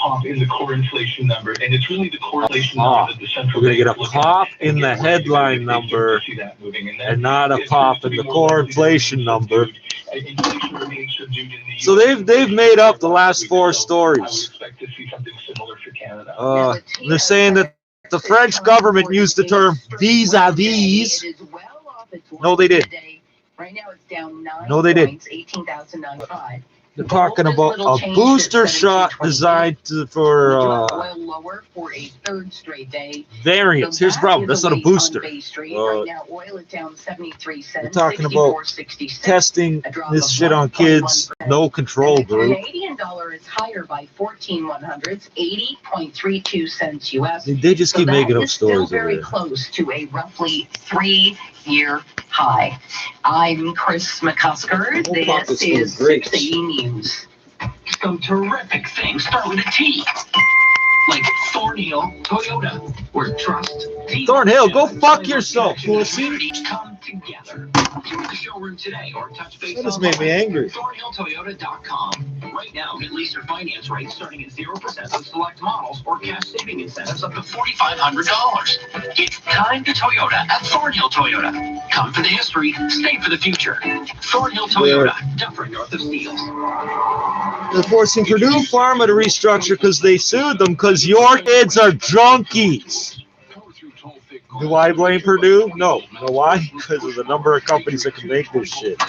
pop in the core inflation number, and it's really the core inflation number that the central We're going to get a pop in the headline number and not a pop in the core inflation number. So they've made up the last 4 stories. They're saying that the French government used the term vis-a-vis. No, they didn't. No, they didn't. They're talking about a booster shot designed for variants. Here's the problem. That's not a booster. They're talking about testing this shit on kids. No control group. Canadian dollar is higher by 14/100ths, 80.32 cents US. They just keep making up stories. Still very close to a roughly 3-year high. I'm Chris McCusker. This is 680 News. Some terrific things start with a T. Like Thornhill Toyota, where trust. Thornhill, go fuck yourself, pussy. Come together. Come to the showroom today or touch base. That just made me angry. ThornhillToyota.com. Right now, get lease or finance rates starting at 0% on select models or cash saving incentives up to $4,500. It's time to Toyota at Thornhill Toyota. Come for the history, stay for the future. Thornhill Toyota, Dufferin north of Steeles. They're forcing Purdue Pharma to restructure because they sued them because your kids are junkies. Do I blame Purdue? No. You know why? Because of the number of companies that can make this shit.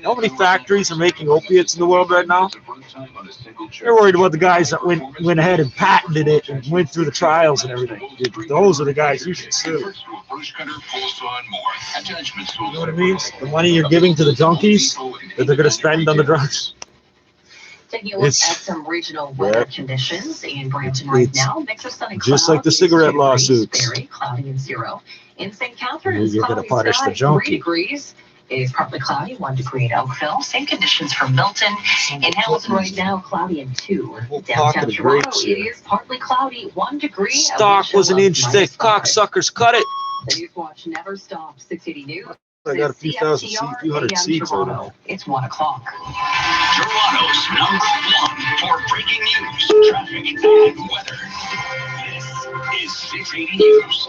How many factories are making opiates in the world right now? They're worried about the guys that went ahead and patented it and went through the trials and everything. Those are the guys you should sue. You know what it means? The money you're giving to the junkies that they're going to spend on the drugs. Taking a look at some regional weather conditions in Brampton right now. Mix of sunny just like the cigarette lawsuits. Very cloudy and 0. In St. Catharines, you're going to punish the junkie. 3 degrees. It is partly cloudy, 1 degree at Oakville. Same conditions for Milton. In Hamilton right now, cloudy and 2. Downtown Toronto, it is partly cloudy, 1 degree. Stock was an inch thick. Cocksuckers, cut it. The News Watch never stops. 680 News. I got a few hundred seats right now. It's 1 o'clock. Toronto's #1 for breaking news, traffic, and weather. This is 680 News.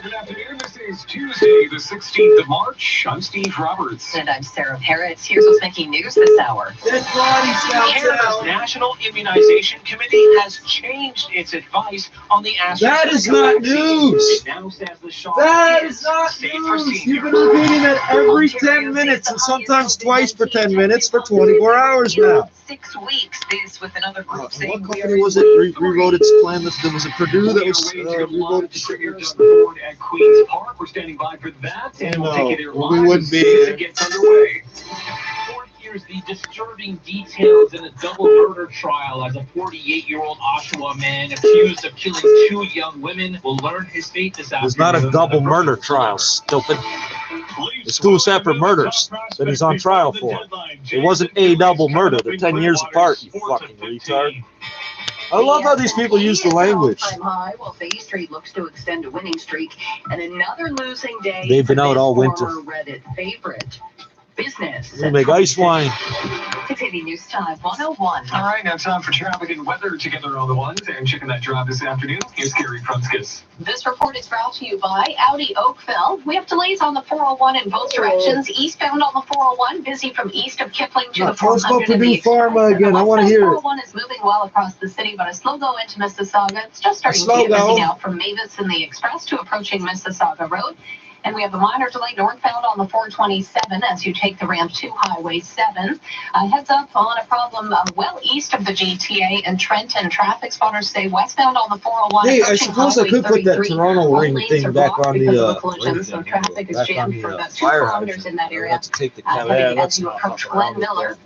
Good afternoon. This is Tuesday, the 16th of March. I'm Steve Roberts. And I'm Sarah Parrots. Here's what's making news this hour. Canada's National Immunization Committee has changed its advice on the AstraZeneca That is not news. It now says the shot That is not news. You've been repeating that every 10 minutes and sometimes twice for 10 minutes for 24 hours now. 6 weeks. This with another group What saying company was it? Rewrote its plan. There was a Purdue that was rewrote the at Queen's Park. We're standing by for that, and we'll take you there live. We wouldn't be as it gets underway. Here's the disturbing details in a double murder trial as a 48-year-old Oshawa man accused of killing 2 young women will learn his fate this afternoon. It's not a double murder trial, stupid. It's 2 separate murders that he's on trial for. It wasn't a double murder. They're 10 years apart, you fucking retard. I love how these people use the language. Well, Bay Street looks to extend a winning streak, and another losing day. They've been out all winter. Reddit favorite. Business. We make ice wine. 680 News Time 101. All right, now time for traffic and weather together on the ones and checking that drive this afternoon. Here's Gary Prunskis. This report is brought to you by Audi Oakville. We have delays on the 401 in both directions. Eastbound on the 401, busy from east of Kipling to the 400. Purdue Pharma again. I want to hear it. 401 is moving well across the city, but a slow go into Mississauga. It's just starting to get busy now from Mavis and the Express to approaching Mississauga Road. And we have a minor delay northbound on the 427 as you take the ramp to Highway 7. Heads up on a problem well east of the GTA and Trenton. Traffic spotters say westbound on the 401. Hey, I suppose I could put that Toronto ring thing back on the so traffic is jammed for about 2 kilometers in that area. Let's take the As you approach Glen Miller.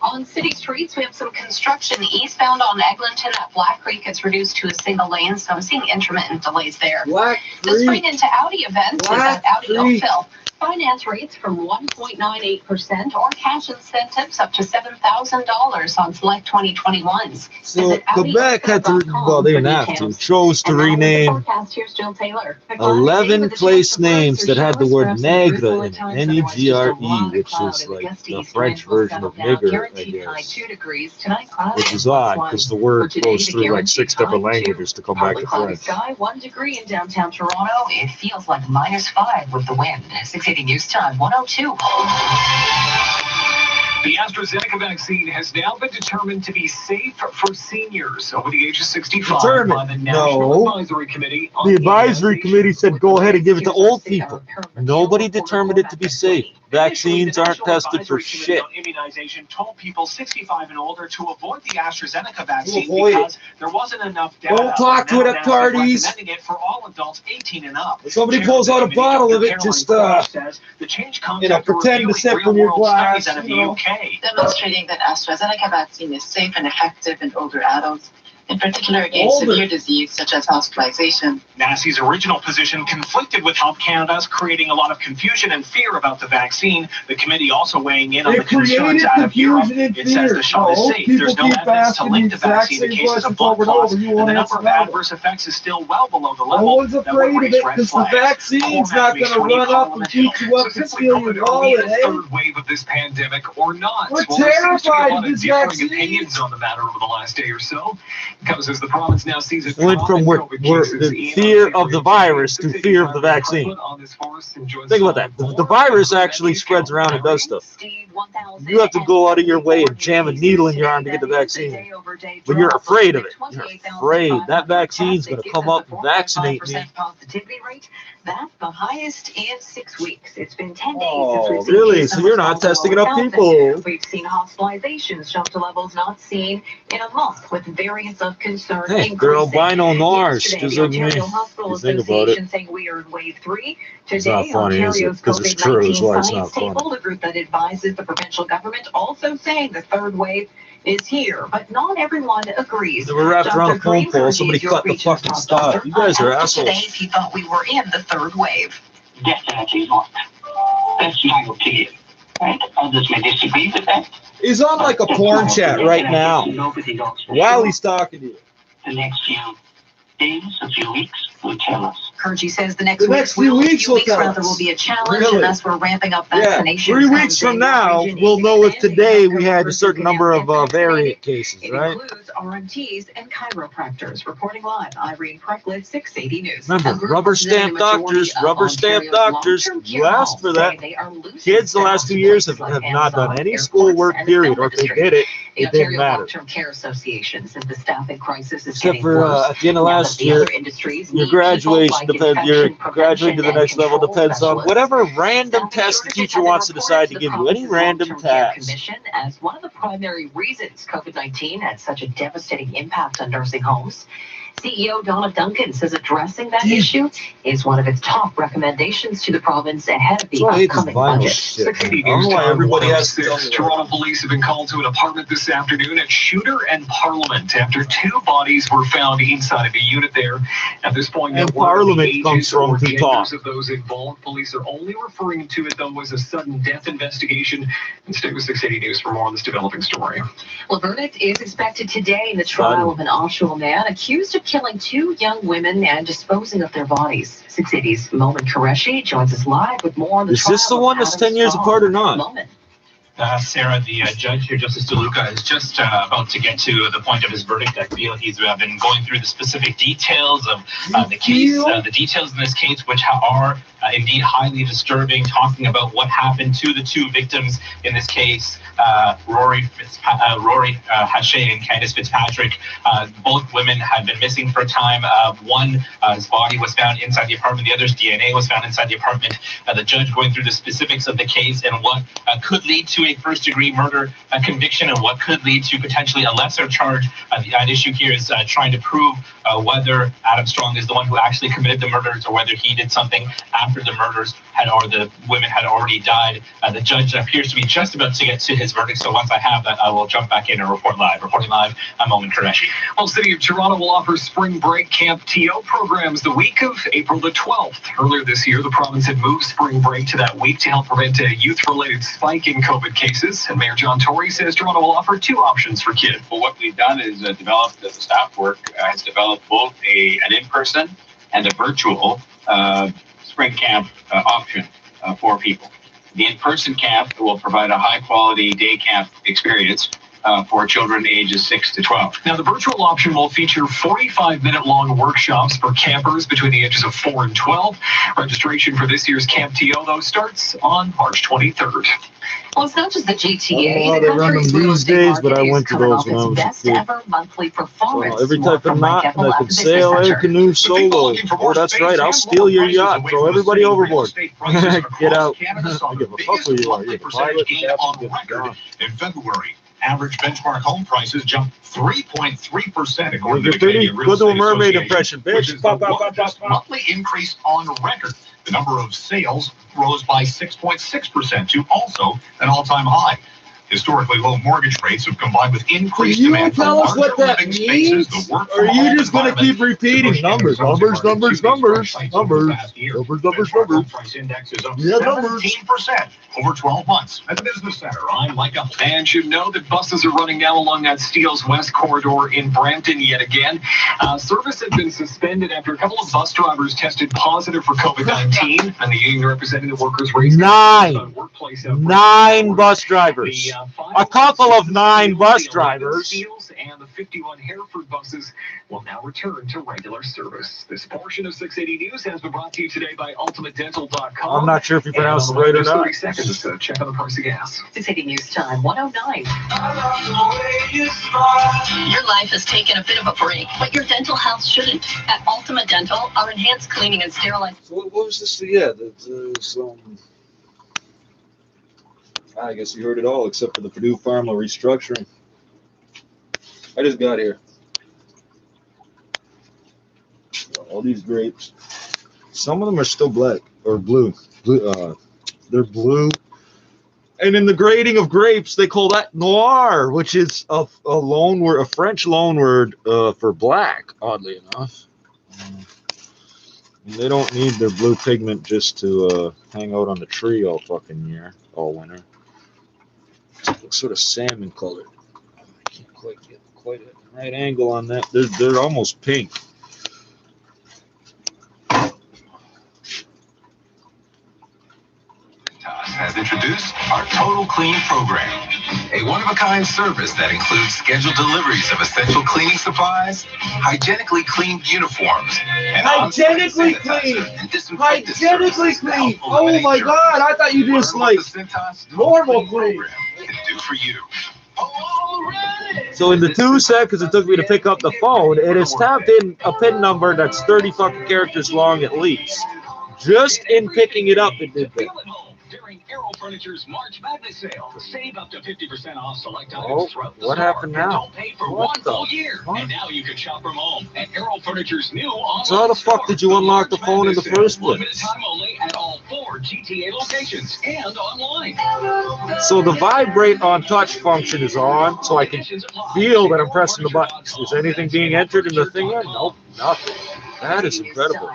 On city streets, we have some construction eastbound on Eglinton at Black Creek. It's reduced to a single lane, so I'm seeing intermittent delays there. Black The spring into Audi event is at Audi Oakville. Finance rates from 1.98% or cash incentives up to $7,000 on select 2021s. So Quebec had to, well, they didn't have to, chose to rename 11 place names that had the word negre in it, N-E-G-R-E, which is like the French version of nigger, I guess. Which is odd, because the word goes through like 6 different languages to come back to French. Sky, 1 degree in downtown Toronto. It feels like -5 with the wind. 680 News Time, 102. The AstraZeneca vaccine has now been determined to be safe for seniors over the age of 65 by the National Advisory Committee. The advisory committee said go ahead and give it to old people. Nobody determined it to be safe. Vaccines aren't tested for shit. Immunization told people 65 and older to avoid the AstraZeneca vaccine because there wasn't enough data. Don't talk to it at parties. Recommending it for all adults 18 and up. If somebody pulls out a bottle of it, just pretend to sip from your glass. Demonstrating that AstraZeneca vaccine is safe and effective in older adults, in particular against severe disease such as hospitalization. NACI's original position conflicted with Health Canada's, creating a lot of confusion and fear about the vaccine. The committee also weighing in on the concerns out of Europe. It says the shot is safe. There's no evidence to link the vaccine to cases of blood clots, and the number of adverse effects is still well below the level that would raise red flags. The vaccine's not going to run up and beat you up and steal your wallet, eh? Third wave of this pandemic or not? We're terrified of this vaccine. Opinions on the matter over the last day or so. Comes as the province now sees it went from where the fear of the virus to fear of the vaccine. Think about that. The virus actually spreads around and does stuff. You have to go out of your way and jam a needle in your arm to get the vaccine. But you're afraid of it. You're afraid. That vaccine's going to come up and vaccinate me. That's the highest in 6 weeks. It's been 10 days Oh, since we've really? So you're not testing enough people. We've seen hospitalizations jump to levels not seen in a month, with variants of concern Hey, increasing. girl, albino Nars, Yesterday, just the like me. Ontario Hospital You think about it. Association saying we are in wave 3. It's not Today, funny, is it? Ontario's 'Cause it's true, COVID-19 is why it's not science table, funny. the group that advises the provincial government, also saying the third wave is here, but not everyone agrees. They were wrapped around a Dr. phone pole. Greenberg Somebody is your cut the regional fucking top stop. doctor. You guys are Asked today assholes. if he thought we were in the third wave. Definitely not. That's my opinion. Right? Others may disagree with that. He's on like a porn chat right now Nobody knows for while sure. he's talking to you. The next few days, a few weeks will tell us. Kerji says the next few weeks will tell rather us. will be a challenge, Really? and thus we're ramping up Yeah, vaccinations. 3 weeks from now, we'll know if today we had a certain number of variant cases, It right? includes RMTs and chiropractors. Reporting live, Irene Precklid, 680 News. Remember, rubber stamp doctors, you asked for that. Kids the last 2 years have not done any schoolwork, period, or if they did it, The it didn't Ontario matter. Long-Term Care Association says the staffing crisis is Except getting for worse. at the end of Now that last the year, other industries your need graduation people like depends. Your infection graduating to the prevention next and level control depends on specialists. whatever random Staffing test the shortages teacher have been wants to reported decide to the give you. Any province's random Long-Term Care task. Commission as one of the primary reasons COVID-19 had such a devastating impact on nursing homes. CEO Donna Duncan says addressing that issue is one of its top recommendations to the province ahead of the So I hate this upcoming vinyl budget. shit. 680 I don't News know why Time everybody has to 106. tell me Toronto police have been called to an apartment this afternoon at Shooter and Parliament after 2 bodies were found inside of a unit there. At this point, And no word of the Parliament ages comes from or the genders top. of those involved. Police are only referring to it, though, as a sudden death investigation. And stay with 680 News for more on this developing story. Well, verdict is expected today in the trial of an Oshawa man accused of killing 2 young women and disposing of their bodies. 680's Momin Qureshi joins us live with more on the Is trial. this the one that's of Adam 10 years Strong. apart or not? Momin. Sarah, the judge here, Justice DeLuca, is just about to get to the point of his verdict. I feel he's been going through the specific details of the case, the details in this case, which are indeed highly disturbing, talking about what happened to the 2 victims in this case, Rory Hache and Candace Fitzpatrick. Both women had been missing for a time. One, his body was found inside the apartment. The other's DNA was found inside the apartment. The judge going through the specifics of the case and what could lead to a first-degree murder conviction and what could lead to potentially a lesser charge. The issue here is trying to prove whether Adam Strong is the one who actually committed the murders or whether he did something after the murders the women had already died. The judge appears to be just about to get to his verdict. So once I have that, I will jump back in and report live. Reporting live, I'm Owen Qureshi. Well, City of Toronto will offer spring break Camp TO programs the week of April the 12th. Earlier this year, the province had moved spring break to that week to help prevent a youth-related spike in COVID cases. And Mayor John Tory says Toronto will offer two options for kids. Well, what we've done is developed, the staff work has developed both an in-person and a virtual spring camp option for people. The in-person camp will provide a high-quality day camp experience for children ages 6 to 12. Now, the virtual option will feature 45-minute-long workshops for campers between the ages of 4 and 12. Registration for this year's Camp TO, though, starts on March 23rd. Well, it's not just the GTA. Oh, The they run them country's real these estate days, market but I is went to coming those off when I its was a best kid. ever monthly performance. Every More type from of Mike yacht Ethel that at could the sail, Business air Center. canoe, solo. Oh, that's right. I'll steal your yacht. Throw everybody overboard. Get out. I give a fuck who you are. You're a pilot, captain, get gone. In February, average benchmark home prices jumped 3.3%, according You're to the pretty Canadian Real good to a Estate mermaid Association, impression, which bitch. is the largest monthly increase on record. The number of sales rose by 6.6% to also an all-time high. Historically low mortgage rates have combined with increased demand for larger living spaces. The work Or are from you home just going to environment keep repeating numbers? Numbers. Price index is up 17% over 12 months. At the Business Center, I'm Micah. And you know that buses are running now along that Steeles West corridor in Brampton yet again. Service had been suspended after a couple of bus drivers tested positive for COVID-19, and the union representing the workers raised Nine bus drivers. A couple of 9 bus drivers. And the 51 Hereford buses will now return to regular service. This portion of 680 News has been brought to you today by UltimateDental.com. I'm not sure if you pronounced it right or not. 30 seconds to check on the price of gas. 680 News Time, 109. Your life has taken a bit of a break, but your dental health shouldn't. At Ultimate Dental, our enhanced cleaning and sterilization. So what was this? Yeah, I guess you heard it all except for the Purdue PHARMA restructuring. I just got here. All these grapes. Some of them are still black or blue. They're blue. And in the grading of grapes, they call that noir, which is a French loan word for black, oddly enough. And they don't need their blue pigment just to hang out on the tree all fucking year, all winter. It looks sort of salmon colored. I can't quite get the right angle on that. They're almost pink. Has introduced our Total Clean program, a one-of-a-kind service that includes scheduled deliveries of essential cleaning supplies, hygienically cleaned uniforms, and hygienically clean. Oh my God! I thought you just like normal clean. Can do for you. So in the 2 seconds it took me to pick up the phone, it has tapped in a PIN number that's 30 fucking characters long at least. Just in picking it up, it did that. During Aero Furniture's March Madness sale, save up to 50% off select items Oh, throughout the what store. happened now? Don't pay for What one the full year. fuck? And now you can shop from home at Aero Furniture's new online So how the fuck store. did you unlock the March phone in the Madness first sale, limited place? time only at all 4 GTA locations and online. So the vibrate on touch function is on, so I can feel that I'm pressing the buttons. Is anything being entered in the thing yet? Nope, nothing. That is incredible.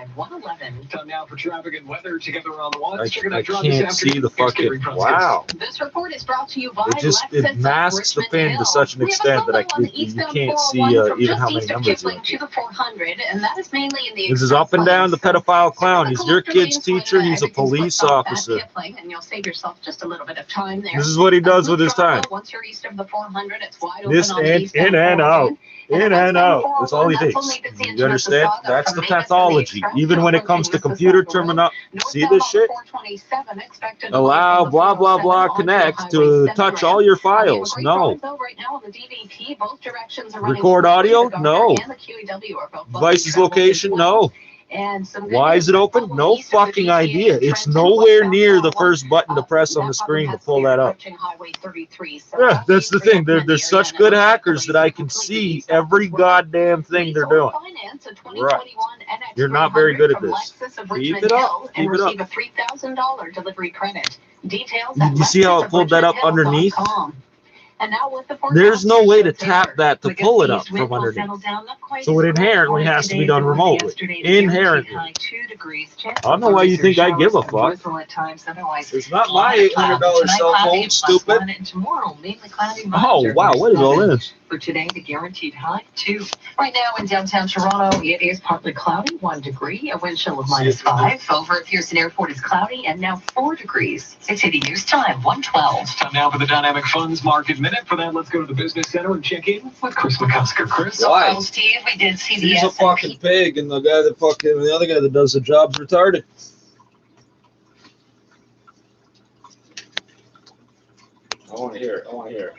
Time now for traffic and weather together on the watch. I can't see the fucking, wow. This report is brought to you by It masks the pin to such an extent that you can't see even how many numbers there are. This is up and down the pedophile clown. He's your kid's teacher. He's a police officer. And you'll save yourself just a little bit of time there. This is what he does with his time. Once you're east of the 400, it's wide This open on the in and out. In and out. That's all he takes. You understand? That's the pathology. Even when it comes to computer terminology. See this shit? Allow blah blah blah connect to touch all your files. No. Record audio? No. Device's location? No. Why is it open? No fucking idea. It's nowhere near the first button to press on the screen to pull that up. Yeah, that's the thing. They're such good hackers that I can see every goddamn thing they're doing. Right. And next, You're not very good at from this. Lexus of Keep Richmond it up. Hill, and Keep it up. receive a $3,000 delivery credit. Details Did at you see how it pulled that up underneath? lexusofrichmondhill.com. And now with the There's no way to forecast, tap that to pull it up from underneath. So it inherently has to be done remotely. Inherently. I don't know why you think I give a fuck. It's not my $800 cell phone, stupid. Oh, wow, what is all this? For today, the guaranteed high 2. Right now in downtown Toronto, it is partly cloudy, 1 degree, a wind chill of -5. Over at Pearson Airport is cloudy and now 4 degrees. 680 news time, 1:12. Time now for the Dynamic Funds Market Minute. For that, let's go to the Business Center and check in with Chris McCusker. Chris? Why? Well, Steve, we did see the He's a fucking pig, and the guy that fucking, the other guy that does the job's retarded. I want to hear it. I want to hear it.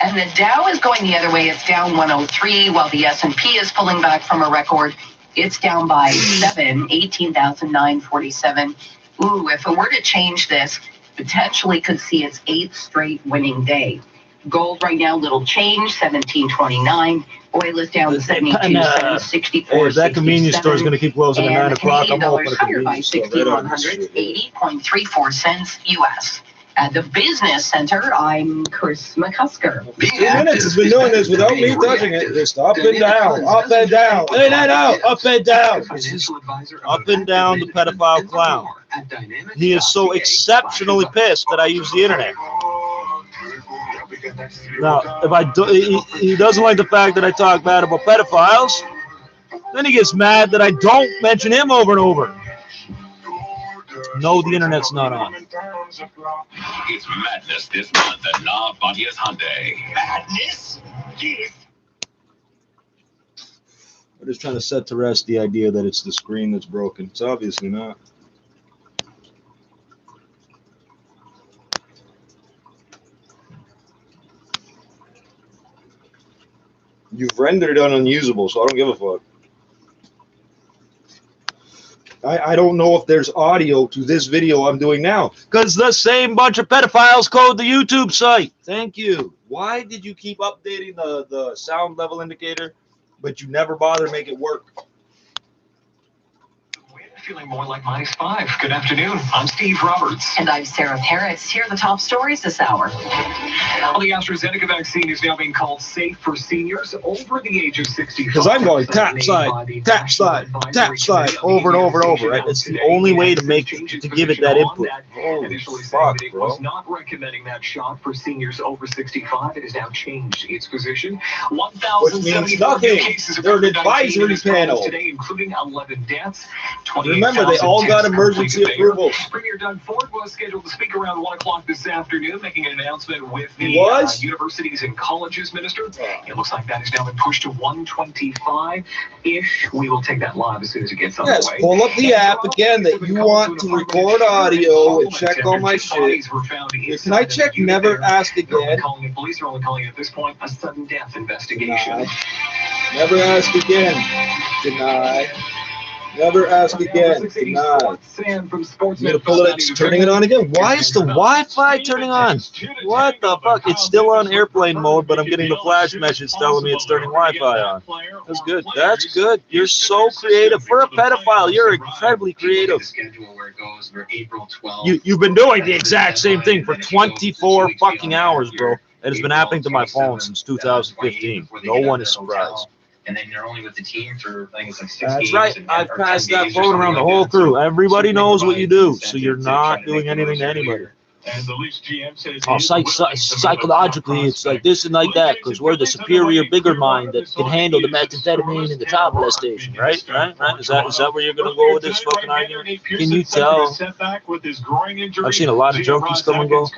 And the Dow is going the other way. It's down 103, while the S&P is pulling back from a record. It's down by 7, 18,947. Ooh, if it were to change this, potentially could see its 8th straight winning day. Gold right now, little change, 17.29. Oil is down to 72.64. Hey, if that convenience store is going to keep closing at 9 o'clock, I'm open a higher by convenience store. Right on the 1,600, street. 80.34 cents U.S. At the Business Center, I'm Chris McCusker. 2 minutes has been doing this without me touching it. Just up and down, up and down. In and out, up and down. This is up and down the pedophile clown. He is so exceptionally pissed that I use the internet. Now, if I do, he doesn't like the fact that I talk bad about pedophiles. Then he gets mad that I don't mention him over and over. No, the internet's not on. It's madness this month at La Bonia's Hyundai. Madness? Yes. We're just trying to set to rest the idea that it's the screen that's broken. It's obviously not. You've rendered it unusable, so I don't give a fuck. I don't know if there's audio to this video I'm doing now, because the same bunch of pedophiles code the YouTube site. Thank you. Why did you keep updating the sound level indicator, but you never bother to make it work? Feeling more like -5. Good afternoon. I'm Steve Roberts. And I'm Sarah Paris. Here are the top stories this hour. Well, the AstraZeneca vaccine is now being called safe for seniors over the age of 65. Because I'm going tap slide, over and over and over, right? It's the only way to give it that input. Holy fuck, it bro. was not recommending that shot for seniors over 65. It has now changed its position. 1,074 cases of They're an COVID-19 advisory panel today, including 11 deaths. Remember, they all got emergency approval. Premier Doug Ford was scheduled to speak around 1 o'clock this afternoon, making an announcement with the Universities and Colleges Minister. It looks like that has now been pushed to 1:25-ish. We will take that live as soon as it gets underway. Yes, pull up the app again that you want to record audio and check all my shit. Can I check never ask again? Police are only calling it at this point a sudden death investigation. Deny. Never ask again. Deny. Never ask again. Deny. I'm gonna pull it. It's turning it on again. Why is the Wi-Fi turning on? What the fuck? It's still on airplane mode, but I'm getting the flash message telling me it's turning Wi-Fi on. That's good. That's good. You're so creative. For a pedophile, you're incredibly creative. You've been doing the exact same thing for 24 fucking hours, bro. It has been happening to my phone since 2015. No one is surprised. And then you're only with the team for, I think it's like 6 That's games. right. I've passed that phone around the whole crew. Everybody knows what you do, so you're not doing anything to anybody. Oh, psychologically, it's like this and like that, because we're the superior, bigger mind that can handle the methamphetamine and the child molestation, right? Right? Is that where you're going to go with this fucking argument? Can you tell? I've seen a lot of junkies come and go.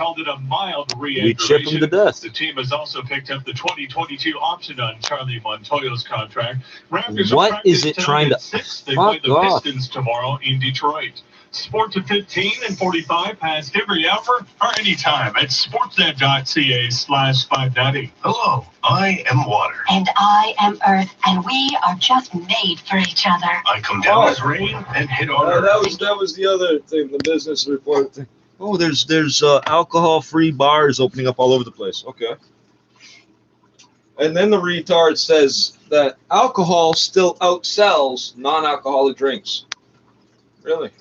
We chip them to death. The team has also picked up the 2022 option on Charlie Montoya's contract. What is it trying to fuck off? Pistons tomorrow in Detroit. Sports at 15 and 45 past every hour or anytime at sportsnet.ca/590. Hello, I am water. And I am Earth, and we are just made for each other. I come down as rain and hit on earth. That was the other thing, the business report thing. Oh, there's alcohol-free bars opening up all over the place. Okay. And then the retard says that alcohol still outsells non-alcoholic drinks. Really?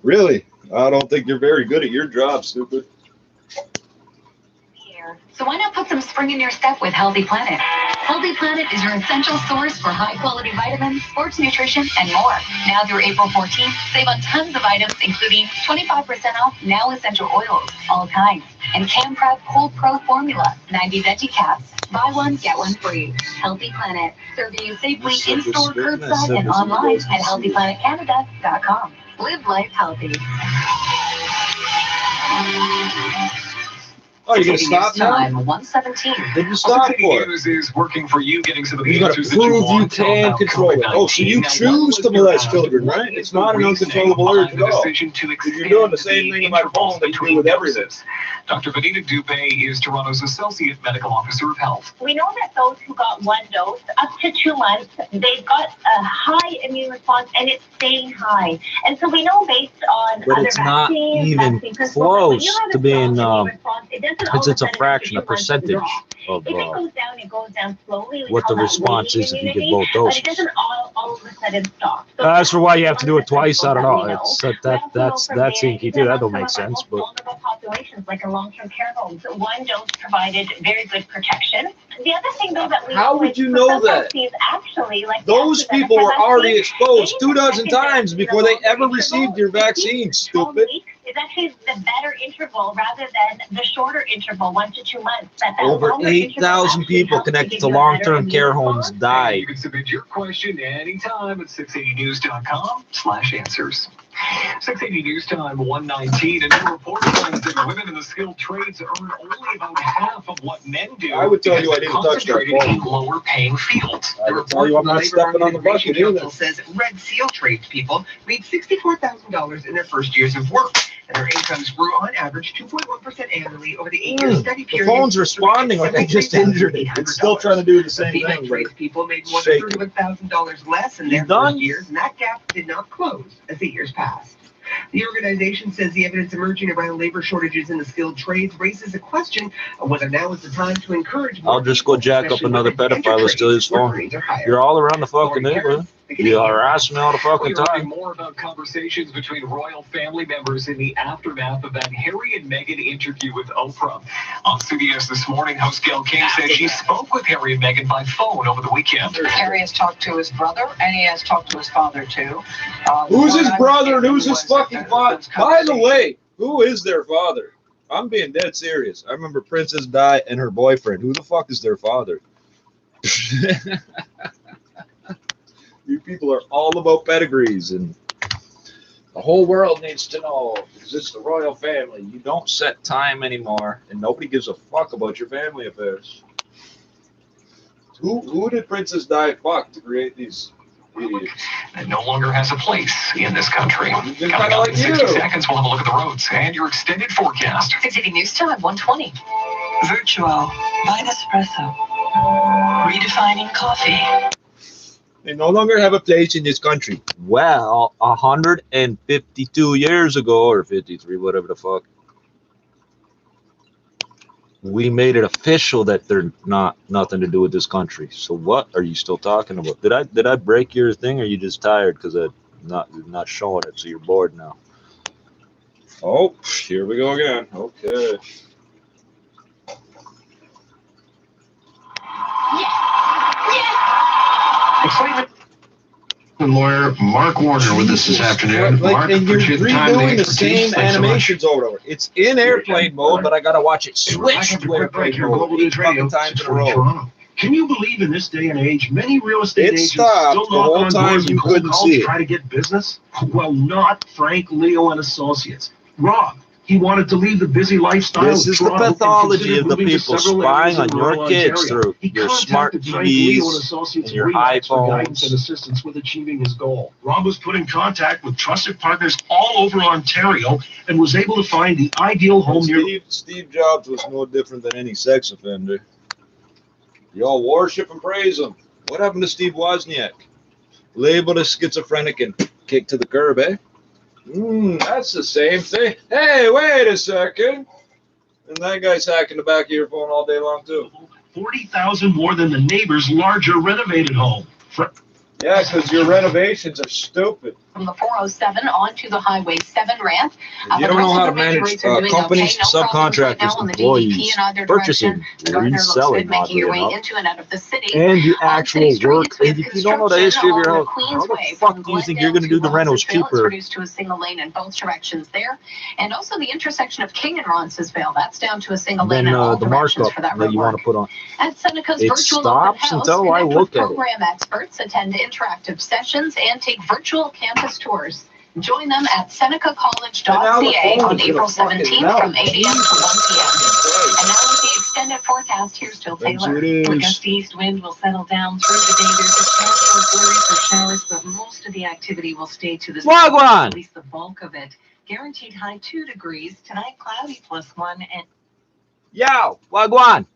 Really? I don't think you're very good at your job, stupid. So why not put some spring in your step with Healthy Planet? Healthy Planet is your essential source for high-quality vitamins, sports nutrition, and more. Now through April 14th, save on tons of items, including 25% off Now Essential Oils, all kinds, and Cam Prep Cold Pro Formula, 90 veggie caps. Buy one, get one free. Healthy Planet, serving you safely in-store, curbside, and online at healthyplanetcanada.com. Live life healthy. Oh, you're gonna stop now? Time 117. Did you stop for? News is working for you, getting some of the You gotta answers that prove you you want can control it. Oh, so you choose to molest children, right? It's not an uncontrollable urge at all. You're doing the same thing in my phone that you do with everything. Dr. Vanita Dubé is Toronto's Associate Medical Officer of Health. We know that those who got one dose up to 2 months, they've got a high immune response and it's staying high. And so we know based on But other it's not vaccines, even vaccine principles, close that when you have to being, strong immune response, it doesn't all of it's a sudden fraction, a after 2 months percentage drop. of If it goes down, it goes down slowly. We what call the that response waning is if you get immunity, both but doses. it doesn't all of a sudden stop. So That's for why you have to do it one of the twice. I don't principles know. that we It's know. that's We also know from inky there, too. That even don't on make some of our sense. most But vulnerable populations, like in long-term care homes, one dose provided very good protection. The other thing, though, that we how know would is you for know some that? vaccines, actually, like those the people were AstraZeneca already vaccine, exposed any 2 second times vaccine before of they longer ever interval, received your 15 to vaccine, 12 stupid. weeks is actually the better interval rather than the shorter interval, 1 to 2 months. That Over longer interval 8,000 actually people helps to connected give to you a better long-term immune care response. homes And died. you can submit your question anytime at 680news.com/answers. 680 News Time 119. A new report finds that women in the skilled trades earn only about half of what men do. I would tell you I because didn't they're touch that concentrated phone. in lower paying fields. I would tell you I'm not stepping on the bucket either. Says Red Seal tradespeople made $64,000 in their first years of work, and their incomes grew on average 2.1% annually over the 8-year study The period. phone's responding like I just injured it. It's still trying to do the same Female thing. tradespeople made more than Shaking. $31,000 less in their You done? first years, and that gap did not close as the years passed. The organization says the evidence emerging around labor shortages in the skilled trades raises a question of whether now is the time to encourage more I'll just go people, jack up especially another women, to enter pedophile and steal his trades where phone. earnings are higher. You're all around the fucking Lauren neighborhood. Harris, the You Canadian harass me all the fucking You're learning time. more about conversations between royal family members in the aftermath of that Harry and Meghan interview with Oprah. On CBS This Morning, host Gail King said she spoke with Harry and Meghan by phone over the weekend. Harry has talked to his brother, and he has talked to his father, too. Who's his brother and who's his fucking father? By the way, who is their father? I'm being dead serious. I remember Princess Di and her boyfriend. Who the fuck is their father? You people are all about pedigrees, and the whole world needs to know, is this the royal family? You don't set time anymore, and nobody gives a fuck about your family affairs. Who did Princess Di fuck to create these idiots? It no longer has a place in this country. You've been Coming kinda up like in 60 you. seconds, we'll have a look at the roads and your extended forecast. 680 News Time 120. Virtual by Nespresso. Redefining coffee. They no longer have a place in this country. Well, 152 years ago, or 53, whatever the fuck, we made it official that they're nothing to do with this country. So what are you still talking about? Did I break your thing, or are you just tired because I'm not showing it, so you're bored now? Oh, here we go again. Okay. Excitement. Lawyer Mark Warner with us this afternoon. Mark, and you're appreciate the time and redoing the expertise. same Thanks so much. animations over and over. It's in airplane mode, but I gotta watch it switch to airplane mode 8 fucking times in a row. Can you believe in this day and age, many real estate It agents stopped still the knock whole on time doors you and cold couldn't calls see it. try to get business? Well, not Frank, Leo, and Associates. Rob, he wanted to leave the busy lifestyle. This of is the Toronto and pathology considered of the moving to people several spying areas on in your rural kids Ontario. through He your smart contacted Frank, Leo, and TVs Associates and your Realtors for guidance and iPhones. assistance with achieving his goal. Rob was put in contact with trusted partners all over Ontario and was able to find the ideal home near. Steve Jobs was no different than any sex offender. Y'all worship and praise him. What happened to Steve Wozniak? Labeled as schizophrenic and kicked to the curb, eh? That's the same thing. Hey, wait a second. And that guy's hacking the back of your phone all day long, too. $40,000 more than the neighbor's larger renovated home. Yeah, because your renovations are stupid. From the 407 onto the Highway 7 ramp. You don't know how to manage companies, subcontractors, employees, purchasing, reselling, making your way enough, into and out of the city. and the actual work. And if you don't know the history of your house, how the fuck do you think you're going to do the rentals cheaper? Reduced to a single lane in both directions there, and also the intersection of King and Roncesvalles. That's down to a single lane in all the directions markup for that that you want road to put on. At Seneca's It virtual stops open house, until I connect look with at it. program experts, attend interactive sessions, and take virtual campus tours. Join them at senecacollege.ca on April 17th from 8 a.m. to 1 p.m. And now with the extended forecast, here's Jill Taylor. The gusty east wind will settle down through the day. There's a chance of flurries or showers, but most of the activity will stay to the south, at least the bulk of it. Guaranteed high 2 degrees. Tonight, cloudy +1 and... Yo, Wagwan.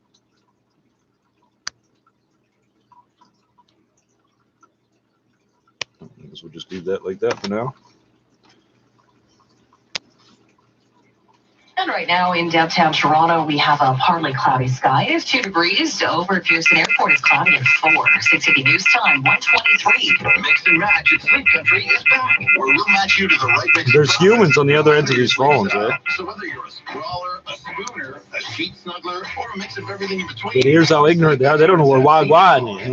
I guess we'll just leave that like that for now. And right now in downtown Toronto, we have a partly cloudy sky. It is 2 degrees. Over at Pearson Airport, it's cloudy and 4. 680 news time, 1:23. Mix and match at Sleep Country is back, where we'll match you to the right mix. There's humans on the other end of these phones, right? So whether you're a sprawler, a spooner, a sheet snuggler, or a mix of everything in between. But here's how ignorant they are. They don't know what Wagwan is.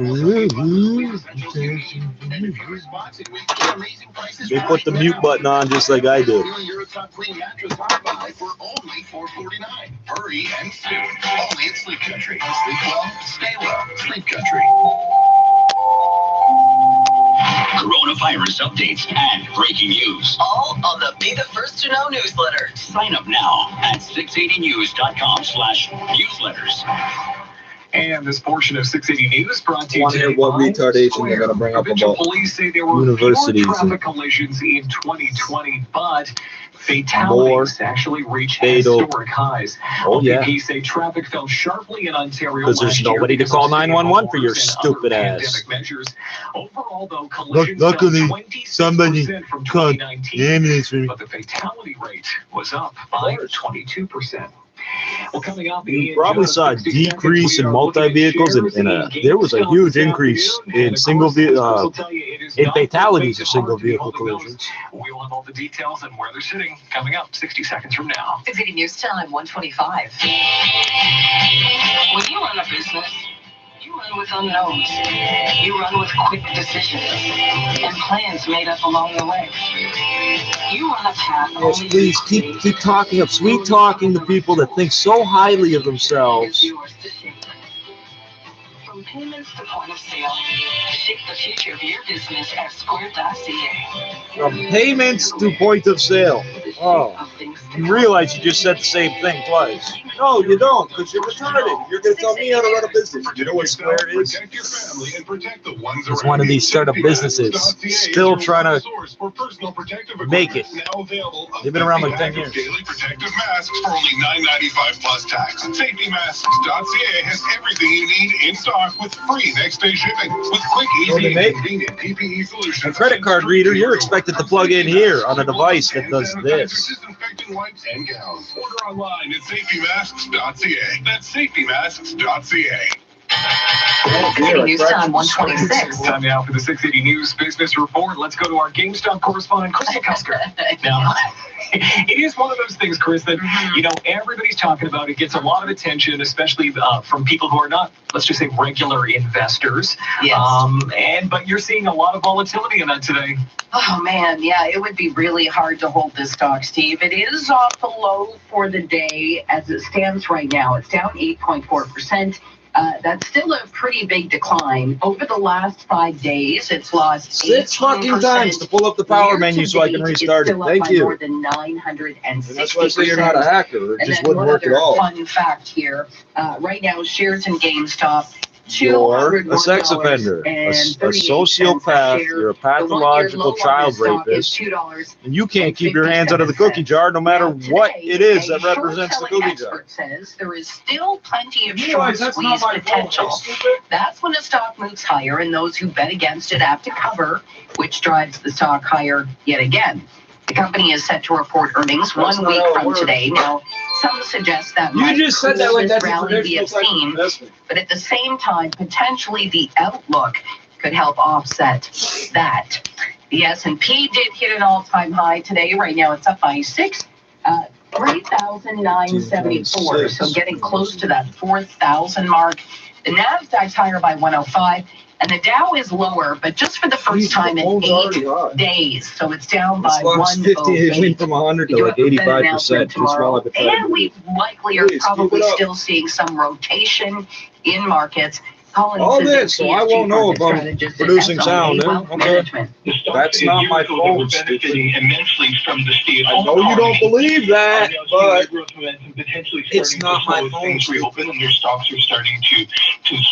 They put the mute button on just like I do. You're a top clean mattress buy for only $449. Hurry and soon. Only at Sleep Country. Sleep well, stay well. Sleep Country. Coronavirus updates and breaking news. All on the Be the First to Know newsletter. Sign up now at 680news.com/newsletters. And this portion of 680 News brought to you Want to hear what retardation they're going to bring up about police say there were universities fewer and traffic collisions in 2020, but fatalities actually reached historic highs. Oh, yeah. OPP say traffic fell sharply in Ontario because there's last year nobody to because call of stay-at-home 911 for your orders and stupid other ass. pandemic measures. Overall, though, collisions Luckily, fell 26% somebody from called 2019, but the fatality rate was up by 22%. Well, coming up, you probably saw a decrease in multi-vehicles, and there was a huge increase in in fatalities of single-vehicle collisions. We'll have all the details and where they're sitting coming up 60 seconds from now. 680 news time, 1:25. When you run a business, you run with unknowns. You run with quick decisions and plans made up along the way. You run a path. Yes, please keep talking up, sweet talking the people that think so highly of themselves. From payments to point of sale, shape the future of your business at square.ca. From payments to point of sale. Oh, you realize you just said the same thing twice. No, you don't, because you're retarded. You're going to tell me how to run a business. You know what Square is? It's one of these startup businesses still trying to make it. They've been around like 10 years. Daily protective masks for only $9.95 plus tax. SafetyMasks.ca has everything you need in stock with free next day shipping. With quick, easy, and convenient PPE solutions. A credit card reader, you're expected to plug in here on a device that does this. Disinfectant wipes and gowns. Order online at SafetyMasks.ca. That's SafetyMasks.ca. 680 news time, 1:26. Time now for the 680 News Business Report. Let's go to our GameStop correspondent, Chris Cusker. Now, it is one of those things, Chris, that, you know, everybody's talking about. It gets a lot of attention, especially from people who are not, let's just say, regular investors. Yes. But you're seeing a lot of volatility in that today. Oh, man, yeah, it would be really hard to hold this stock, Steve. It is off the low for the day as it stands right now. It's down 8.4%. That's still a pretty big decline. Over the last 5 days, it's lost 6 fucking times to pull up the power menu so I can restart it. Thank you. More than 960%. That's why I say you're not a hacker. It just wouldn't work at all. Fun fact here. Right now, shares in GameStop. You're a sex offender, a sociopath, you're a pathological child rapist, and you can't keep your hands out of the cookie jar no matter what it is that represents the cookie jar. Says there is still plenty of short squeeze potential. That's when a stock moves higher, and those who bet against it have to cover, which drives the stock higher yet again. The company is set to report earnings 1 week from today. Now, some suggest that You just said that like that's a rally we have traditional type of seen, investment. but at the same time, potentially the outlook could help offset that. The S&P did hit an all-time high today. Right now, it's up by 3,974. So getting close to that 4,000 mark. The Nasdaq's higher by 105. And the Dow is lower, but just for the first time in 8 days. So it's down by 150. It went from 100 to like 85%. Too small at the time. And we likely are probably still seeing some rotation in markets. All this, so I won't know if I'm producing sound. Okay. That's not my fault. Benefiting immensely from the stay-at-home I know you don't believe that, but it's not my fault. Reopen and their stocks are starting to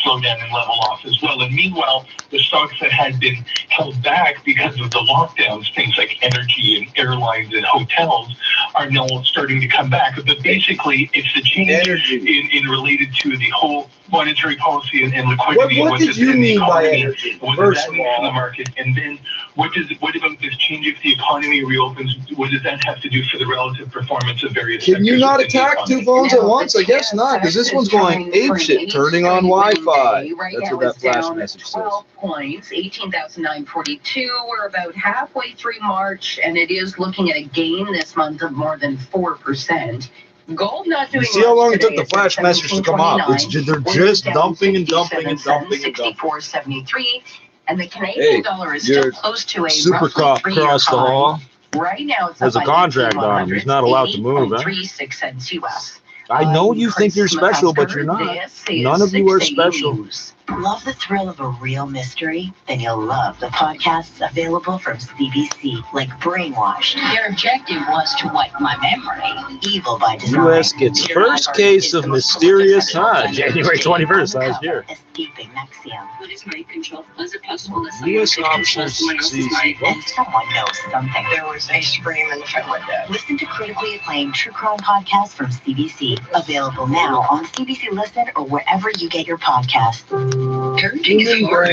slow down and level off as well. And meanwhile, the stocks that had been held back because of the lockdowns, things like energy and airlines and hotels, are now starting to come back. But basically, it's the change in related to the whole monetary policy and liquidity. What did you mean by energy? First of all, the market, and then what about this change if the economy reopens? What does that have to do for the relative performance of various? Can you not attack two phones at once? I guess not, because this one's going apeshit, turning on Wi-Fi. That's what that flash message says. 12 points, 18,942. We're about halfway through March, and it is looking at a gain this month of more than 4%. Gold not doing See how long it took the flash message to come up? They're just dumping and dumping and dumping and dumping. 64.73, and the Canadian dollar is still close to a super cop across the hall. Right now, it's There's a contract on him. He's not allowed to move. 36 cents US. I know you think you're special, but you're not. None of you are special. Love the thrill of a real mystery? Then you'll love the podcasts available from CBC, like Brainwashed. Their objective was to wipe my memory. Evil by Design. U.S. gets first case of mysterious, January 21st last year. Escaping Nexium. U.S. officers see. And someone knows something. There was a scream in the front window. Listen to critically acclaimed true crime podcasts from CBC. Available now on CBC Listen or wherever you get your podcasts. Parenting is hard.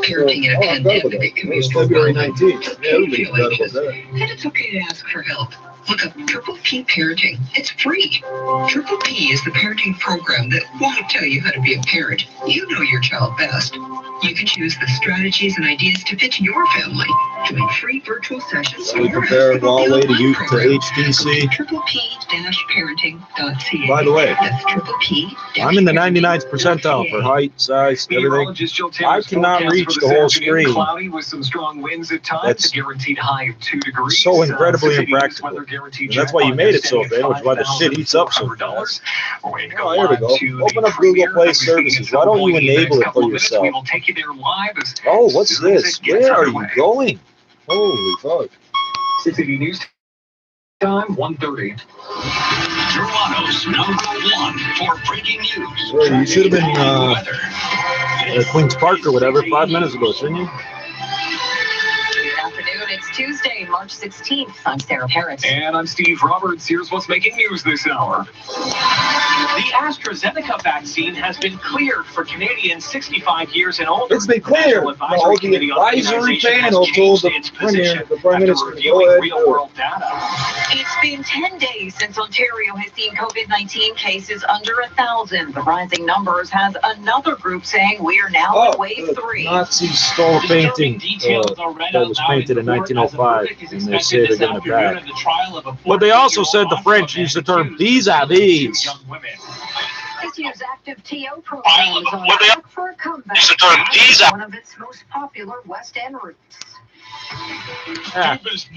Parenting in a pandemic can be February 19th. And it's okay to ask for help. Look up Triple P Parenting. It's free. Triple P is the parenting program that won't tell you how to be a parent. You know your child best. You can choose the strategies and ideas to fit your family. Join free virtual sessions. We compare Huawei to HTC. TripleP-parenting.ca. By the way, that's Triple-P. I'm in the 99th percentile for height, size, everything. I cannot reach the whole screen. Cloudy with some strong winds at times. That's guaranteed high of 2 degrees. so incredibly impractical. And that's why you made it so bad, which is why the shit eats up so fast. Oh, there we go. Open up Google Play Services. Why don't you enable it for yourself? We will take you there live. Oh, what's this? Where are you going? Holy fuck. City News time, 1:30. Toronto's #1 for breaking news. Well, you should have been at Queen's Park or whatever 5 minutes ago, shouldn't you? Good afternoon. It's Tuesday, March 16th. I'm Sarah Parrott. And I'm Steve Roberts. Here's what's making news this hour. The AstraZeneca vaccine has been cleared for Canadians 65 years and older. It's been cleared. The advisory panel told the Prime Minister to go ahead. Real-world data. It's been 10 days since Ontario has seen COVID-19 cases under 1,000. The rising numbers has another group saying we are now in wave 3. Nazis stole a painting that was painted in 1905, and they say they're giving it back. But they also said the French used the term vis-a-vis. This year's active TO program is on track for a comeback. One of its most popular West End routes.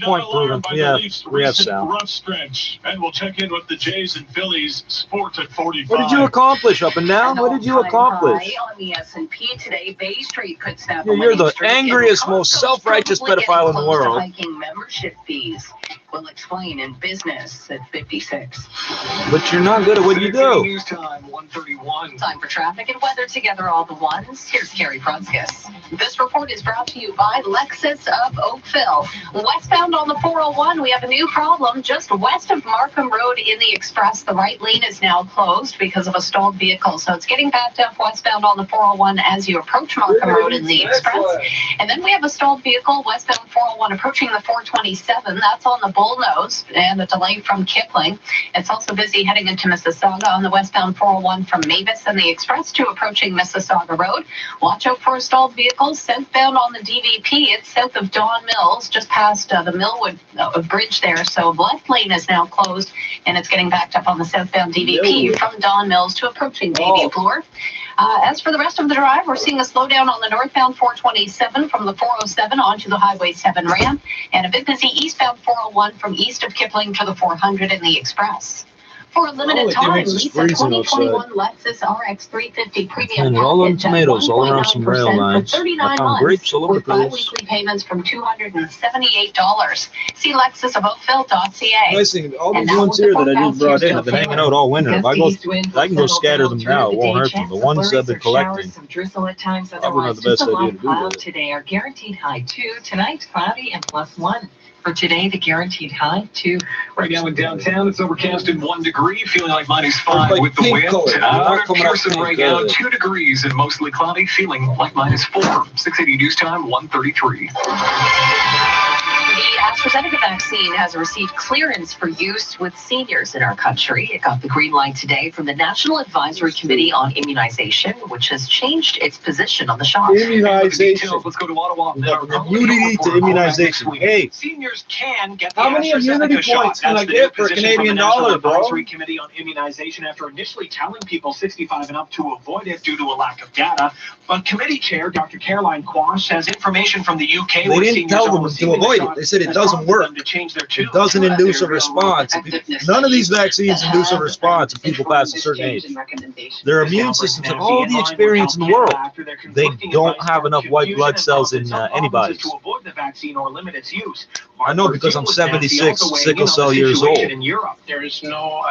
Point proven. Yeah, we have sound. Rough stretch, and we'll check in with the Jays and Phillies sports at 45. What did you accomplish up and down? What did you accomplish? On the S&P today, Bay Street could snap You're the angriest, most self-righteous pedophile in the world. Hiking membership fees. We'll explain in business at 56. But you're not good at what you do. News time, 1:31. Time for traffic and weather together all the ones. Here's Carrie Prunskis. This report is brought to you by Lexus of Oakville. Westbound on the 401, we have a new problem just west of Markham Road in the Express. The right lane is now closed because of a stalled vehicle. So it's getting backed up westbound on the 401 as you approach Markham Road in the Express. And then we have a stalled vehicle westbound 401 approaching the 427. That's on the Bullnose and a delay from Kipling. It's also busy heading into Mississauga on the westbound 401 from Mavis and the Express to approaching Mississauga Road. Watch out for a stalled vehicle southbound on the DVP. It's south of Don Mills, just past the Millwood Bridge there. So left lane is now closed, and it's getting backed up on the southbound DVP from Don Mills to approaching Baby Bloor. As for the rest of the drive, we're seeing a slowdown on the northbound 427 from the 407 onto the Highway 7 ramp, and a bit busy eastbound 401 from east of Kipling to the 400 in the Express. For a limited time, lease a 2021 Lexus RX 350 Premium And all them package at tomatoes all around some rail 1.9% lines. for 39 I found months grapes all over with the place. bi-weekly payments from $278. See lexusofoakville.ca. Nice thing, all these ones here that I just brought in have been hanging out all winter. If I can go scatter them now, it won't hurt them. The ones I've been collecting, Some drizzle at times, probably not otherwise the best just a idea light to do cloud that. today. Our guaranteed high 2. Tonight, cloudy and +1. For today, the guaranteed high 2. Right now in downtown, it's overcast and 1 degree, feeling like -5 with the wind. Out of Pearson right now, 2 degrees and mostly cloudy, feeling like -4. 680 news time, 1:33. The AstraZeneca vaccine has received clearance for use with seniors in our country. It got the green light today from the National Advisory Committee on Immunization, which has changed its position on the shot. Immunization. Let's go to Ottawa. Immunity to immunization. Hey, Seniors can get the how many immunity AstraZeneca shot. points can I That's the get new for a position Canadian from the National dollar, bro? Advisory Committee on Immunization after initially telling people 65 and up to avoid it due to a lack of data. But committee chair Dr. Caroline Quash says information from the UK they where didn't seniors tell are them to receiving the avoid shot it. They said it has doesn't prompted work. them to change their It tune. doesn't induce a response. None of these vaccines induce a response if people past a certain age. Their immune systems have all the experience in the world. They don't have enough white blood cells in anybody's. To avoid the vaccine or limit its use. I know because I'm 76 sickle cell years old. In Europe, there is no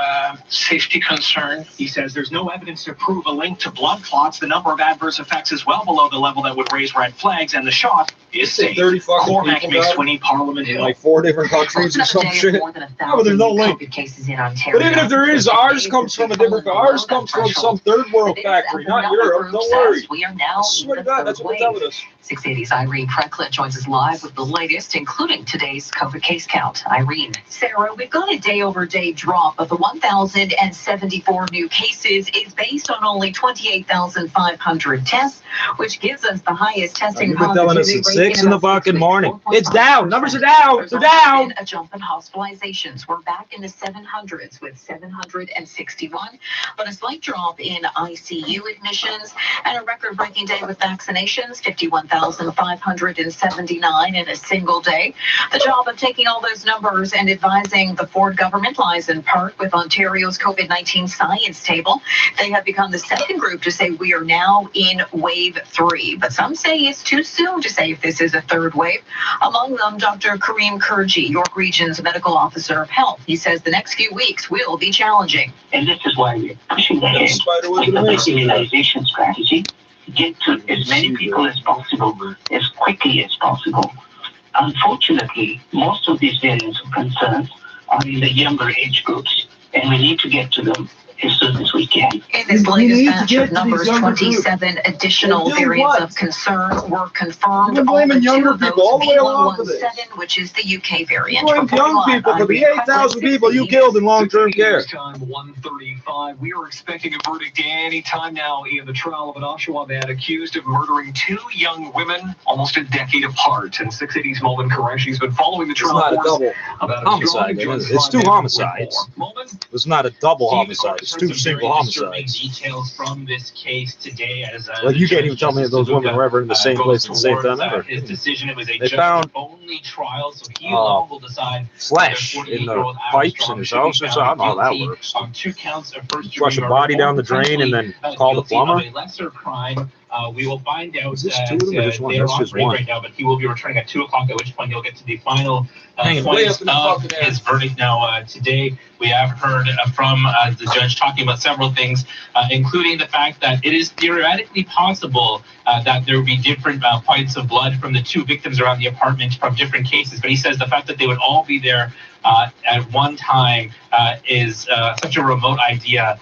safety concern. He says there's no evidence to prove a link to blood clots. The number of adverse effects is well below the level that would raise red flags, and the shot is safe. 30 fucking Cormac people died McSweeney, Parliament in Hill. like 4 different countries or some shit. More than 1,000 but there's no link. COVID cases in Ontario. But even if there is, ours comes from ours comes from some third world factory, not Europe. Don't worry. We are now I swear to God, that's what they're telling us. 680's Irene Preclett joins us live with the latest, including today's COVID case count. Irene. Sarah, we've got a day-over-day drop of the 1,074 new cases is based on only 28,500 tests, which gives us the highest testing You've been telling us positivity it's rate 6 in the about fucking 6 morning. weeks. It's down. Numbers are down. There's They're also down. been a jump in hospitalizations. We're back in the 700s with 761, but a slight drop in ICU admissions and a record-breaking day with vaccinations, 51,579 in a single day. The job of taking all those numbers and advising the Ford government lies in part with Ontario's COVID-19 science table. They have become the second group to say we are now in wave 3, but some say it's too soon to say if this is a third wave. Among them, Dr. Kareem Kurji, York Region's medical officer of health. He says the next few weeks will be challenging. And this is why we're pushing ahead with the immunization strategy to get to as many people as possible, as quickly as possible. Unfortunately, most of these variants of concern are in the younger age groups, and we need to get to them as soon as we can. In this latest batch of numbers, 27 additional variants of concern were confirmed. You're blaming younger people all the way along for this. B117, which is the UK variant. You blame young people for the 8,000 people you killed in long-term care. Time 1:35. We are expecting a verdict any time now in the trial of an Oshawa man accused of murdering 2 young women almost a decade apart. And 680's Mullen Qureshi's been following the It's trial. not a course double about homicide. It's 2 homicides. It's not a double homicide. It's 2 single homicides. Details from this case today, as Like you can't even tell me if those women were ever in the same place at the same time ever. His decision, it was a They found only trial, so he alone will decide. flesh in the pipes in his house or something. I don't know how that works. On 2 counts of first Flush a body down the drain and then call the plumber. A lesser crime We will find out. Is this two of them or just one? They are That's on just break one. right now, but he will be returning at 2 o'clock, at which point he'll get to the final Hanging way points up in the of fucking air. his verdict. Now, today we have heard from the judge talking about several things, including the fact that it is theoretically possible that there would be different points of blood from the two victims around the apartment from different cases. But he says the fact that they would all be there at one time is such a remote idea.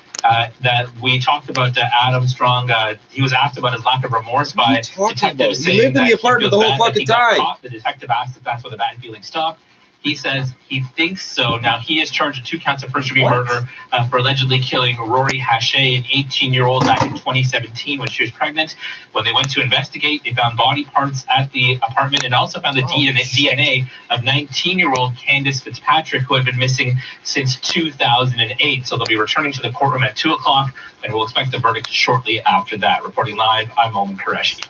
That we talked about Adam Strong. He was asked about his lack of remorse by detectives. He lived in the apartment the whole fucking time. The detective asked if that's where the bad feeling stopped. He says he thinks so. Now, he is charged with 2 counts of first-degree murder for allegedly killing Rory Hachet, an 18-year-old, back in 2017 when she was pregnant. When they went to investigate, they found body parts at the apartment and also found the DNA of 19-year-old Candace Fitzpatrick, who had been missing since 2008. So they'll be returning to the courtroom at 2 o'clock, and we'll expect the verdict shortly after that. Reporting live, I'm Omen Qureshi.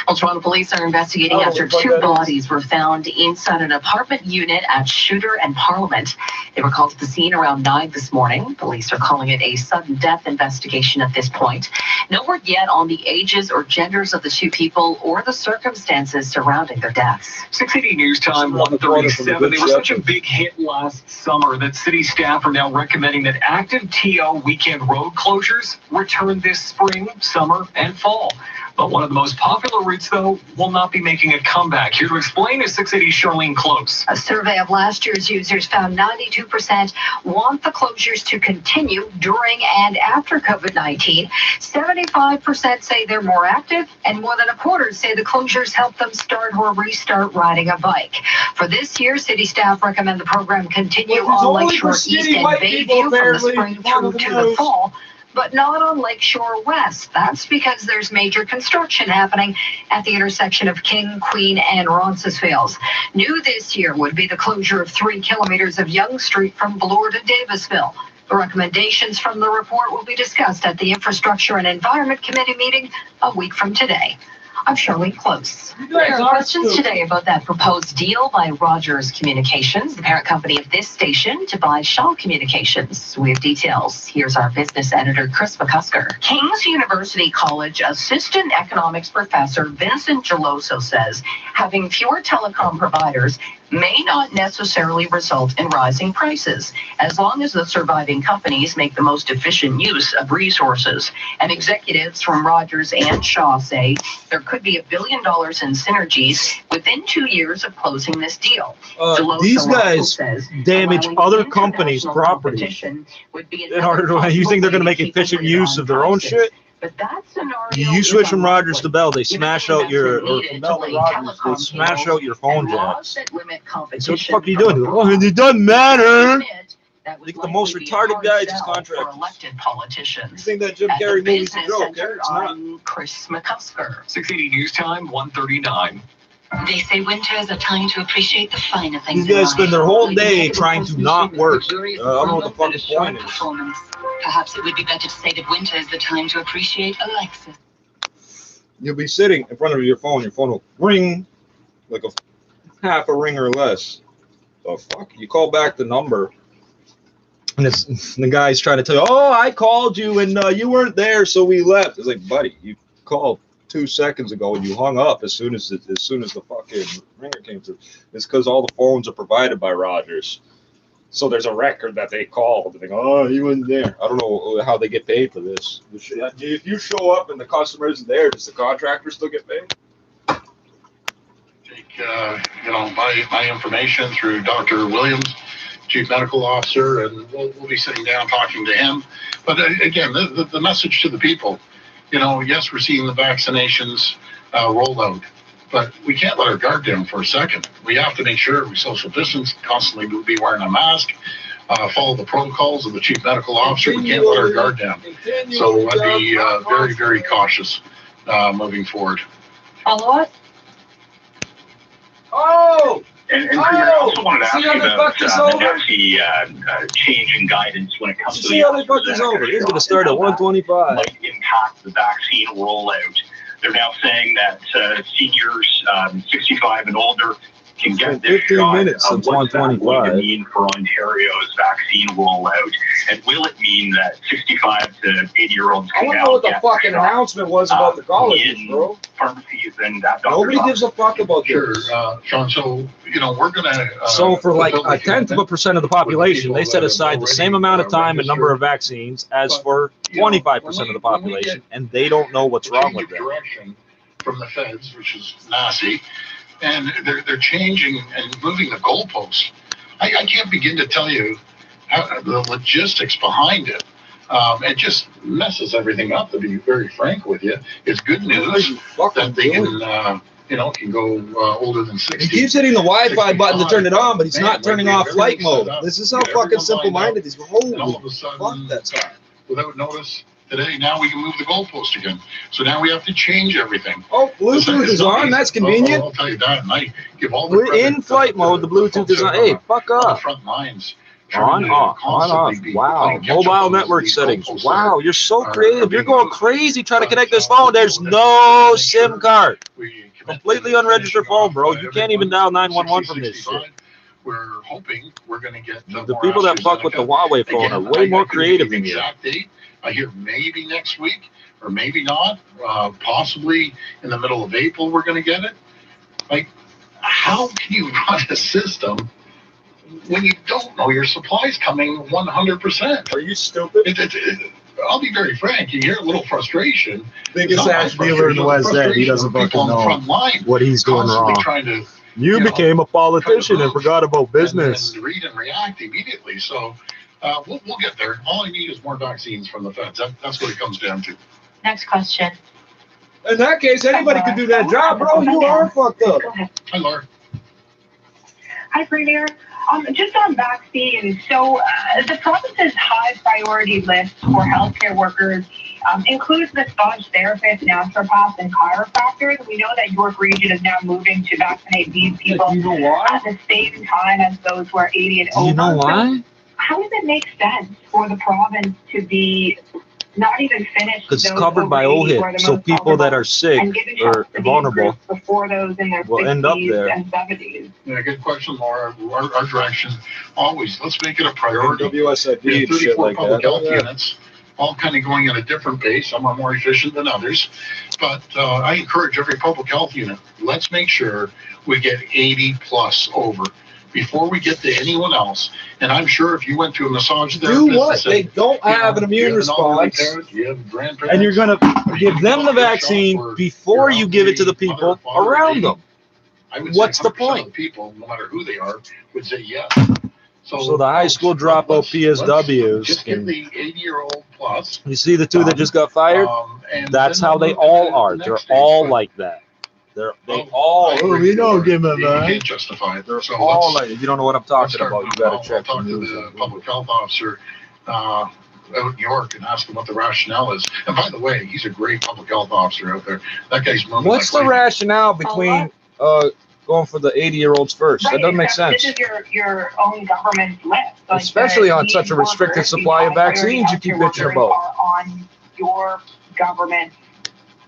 Well, Toronto police are investigating after 2 bodies were found inside an apartment unit at Shooter and Parliament. They were called to the scene around 9 this morning. Police are calling it a sudden death investigation at this point. No word yet on the ages or genders of the 2 people or the circumstances surrounding their deaths. 680 News Time 137. They were such a big hit last summer that city staff are now recommending that active TO weekend road closures return this spring, summer, and fall. But one of the most popular routes, though, will not be making a comeback. Here to explain is 680's Charlene Close. A survey of last year's users found 92% want the closures to continue during and after COVID-19. 75% say they're more active, and more than a quarter say the closures help them start or restart riding a bike. For this year, city staff recommend the program continue on Lakeshore East and Bayview from the spring through to the fall, but not on Lakeshore West. That's because there's major construction happening at the intersection of King, Queen, and Roncesvalles. New this year would be the closure of 3 kilometers of Yonge Street from Bloor to Davisville. The recommendations from the report will be discussed at the Infrastructure and Environment Committee meeting a week from today. I'm Charlene Close. There are questions today about that proposed deal by Rogers Communications, the parent company of this station, to buy Shaw Communications. We have details. Here's our business editor, Chris McCusker. King's University College Assistant Economics Professor Vincent Geloso says having fewer telecom providers may not necessarily result in rising prices, as long as the surviving companies make the most efficient use of resources. And executives from Rogers and Shaw say there could be $1 billion in synergies within 2 years of closing this deal. These guys damage other companies' property in order to. You think they're going to make efficient use of their own shit? But that scenario You switch from Rogers to Bell, they smash out your, or from Bell to Rogers, they smash out your phone jacks. So what the fuck are you doing? Oh, it doesn't matter. Like the most retarded guy just contract. Elected politicians. You think that Jim Carrey movie's a joke? It's not. Chris McCusker. 680 News Time 139. They say winter is a time to appreciate the finer things. These guys spend their whole day trying to not work. I don't know what the fucking point is. Perhaps it would be better to say that winter is the time to appreciate Alexis. You'll be sitting in front of your phone will ring like a half a ring or less. The fuck? You call back the number, and it's the guy's trying to tell you, oh, I called you and you weren't there, so we left. It's like, buddy, you called 2 seconds ago and you hung up as soon as the fucking ringer came through. It's because all the phones are provided by Rogers. So there's a record that they called. And they go, oh, he wasn't there. I don't know how they get paid for this. If you show up and the customer isn't there, does the contractor still get paid? Take my information through Dr. Williams, Chief Medical Officer, and we'll be sitting down talking to him. But again, the message to the people, yes, we're seeing the vaccinations roll out, but we can't let our guard down for a second. We have to make sure we social distance, constantly be wearing a mask, follow the protocols of the Chief Medical Officer. We can't let our guard down. So I'd be very, very cautious moving forward. Follow-up? Oh! And I also wanted to ask you about the change in guidance when it comes to see how they fuck this over. It's going to start at 125. Might impact the vaccine rollout. They're now saying that seniors 65 and older can get It's this 15 shot, minutes since what's that going to 125. mean for Ontario's vaccine rollout? And will it mean that 65 to 80-year-olds I can want to now know what the get fucking shot, announcement was about the colleges, in bro. pharmacies and doctor's Nobody offices? gives a fuck about Sure, this. Sean, so, we're gonna. So for like fulfill the 1/10% of the population, they set aside the same amount of time and number of vaccines as for 25% of the population, and they don't know what's wrong with that. Direction from the feds, which is nasty, and they're changing and moving the goalposts. I can't begin to tell you how, the logistics behind it. It just messes everything up, to be very frank with you. It's good news that they can go older than 60. He keeps hitting the Wi-Fi button to turn it on, but he's not turning off flight mode. This is how fucking simple-minded he's. Holy fuck, that's hard. Without notice, today, now we can move the goalpost again. So now we have to change everything. Oh, Bluetooth is on. That's convenient. I'll tell you that, and I give all the We're credit in flight mode. The Bluetooth is on. Hey, fuck on the up. front lines. On, off, on, off. Wow. Mobile network settings. Wow, you're so creative. You're going crazy trying to connect this phone. There's no SIM card. Completely unregistered phone, bro. You can't even dial 911 from this shit. We're hoping we're going to get The people that fuck with the Huawei phone are way more creative than you. Exact date. I hear maybe next week or maybe not. Possibly in the middle of April we're going to get it. Like, how can you run a system when you don't know your supply's coming 100%? Are you stupid? I'll be very frank. You hear a little frustration. Biggest ass dealer in the West End. He doesn't fucking know what he's doing wrong. You became a politician and forgot about business. And read and react immediately. So we'll get there. All I need is more vaccines from the feds. That's what it comes down to. Next question. In that case, anybody could do that job, bro. You are fucked up. Hi, Laura. Hi, Premier. Just on vaccines, so the province's high priority list for healthcare workers includes massage therapists, naturopaths, and chiropractors. We know that York Region is now moving to vaccinate these people at the same time as those who are 80 and over. You know why? So how does it make sense for the province to be not even finished? Because it's covered by OHIP, so people that are sick or vulnerable before those in their will end up 60s there. and 70s. Yeah, good question, Laura. Our direction always, let's make it a priority. WSID We have and shit 34 like public that. health units, all kind of going at a different pace. Some are more efficient than others. But I encourage every public health unit, let's make sure we get 80 plus over before we get to anyone else. And I'm sure if you went to a massage therapist, Do what? They don't have an immune response. And you're going to give them the vaccine before you give it to the people around them. What's the point? People, no matter who they are, would say yes. So the high school dropout PSWs, Just get the 80-year-old plus. you see the two that just got fired? That's how they all are. They're all like that. They all. Oh, we don't give them You that. can't justify it. They're So all let's- like. You don't know what I'm talking start about. You with- got to I'll check the talk to news. the public health officer out in York and ask him what the rationale is. And by the way, he's a great public health officer out there. That guy's moving. What's the like rationale between going for the 80-year-olds first? That doesn't make sense. This is your own government list. Like Especially on these such a restricted workers, supply these of vaccines you keep healthcare bitching workers about. are on your government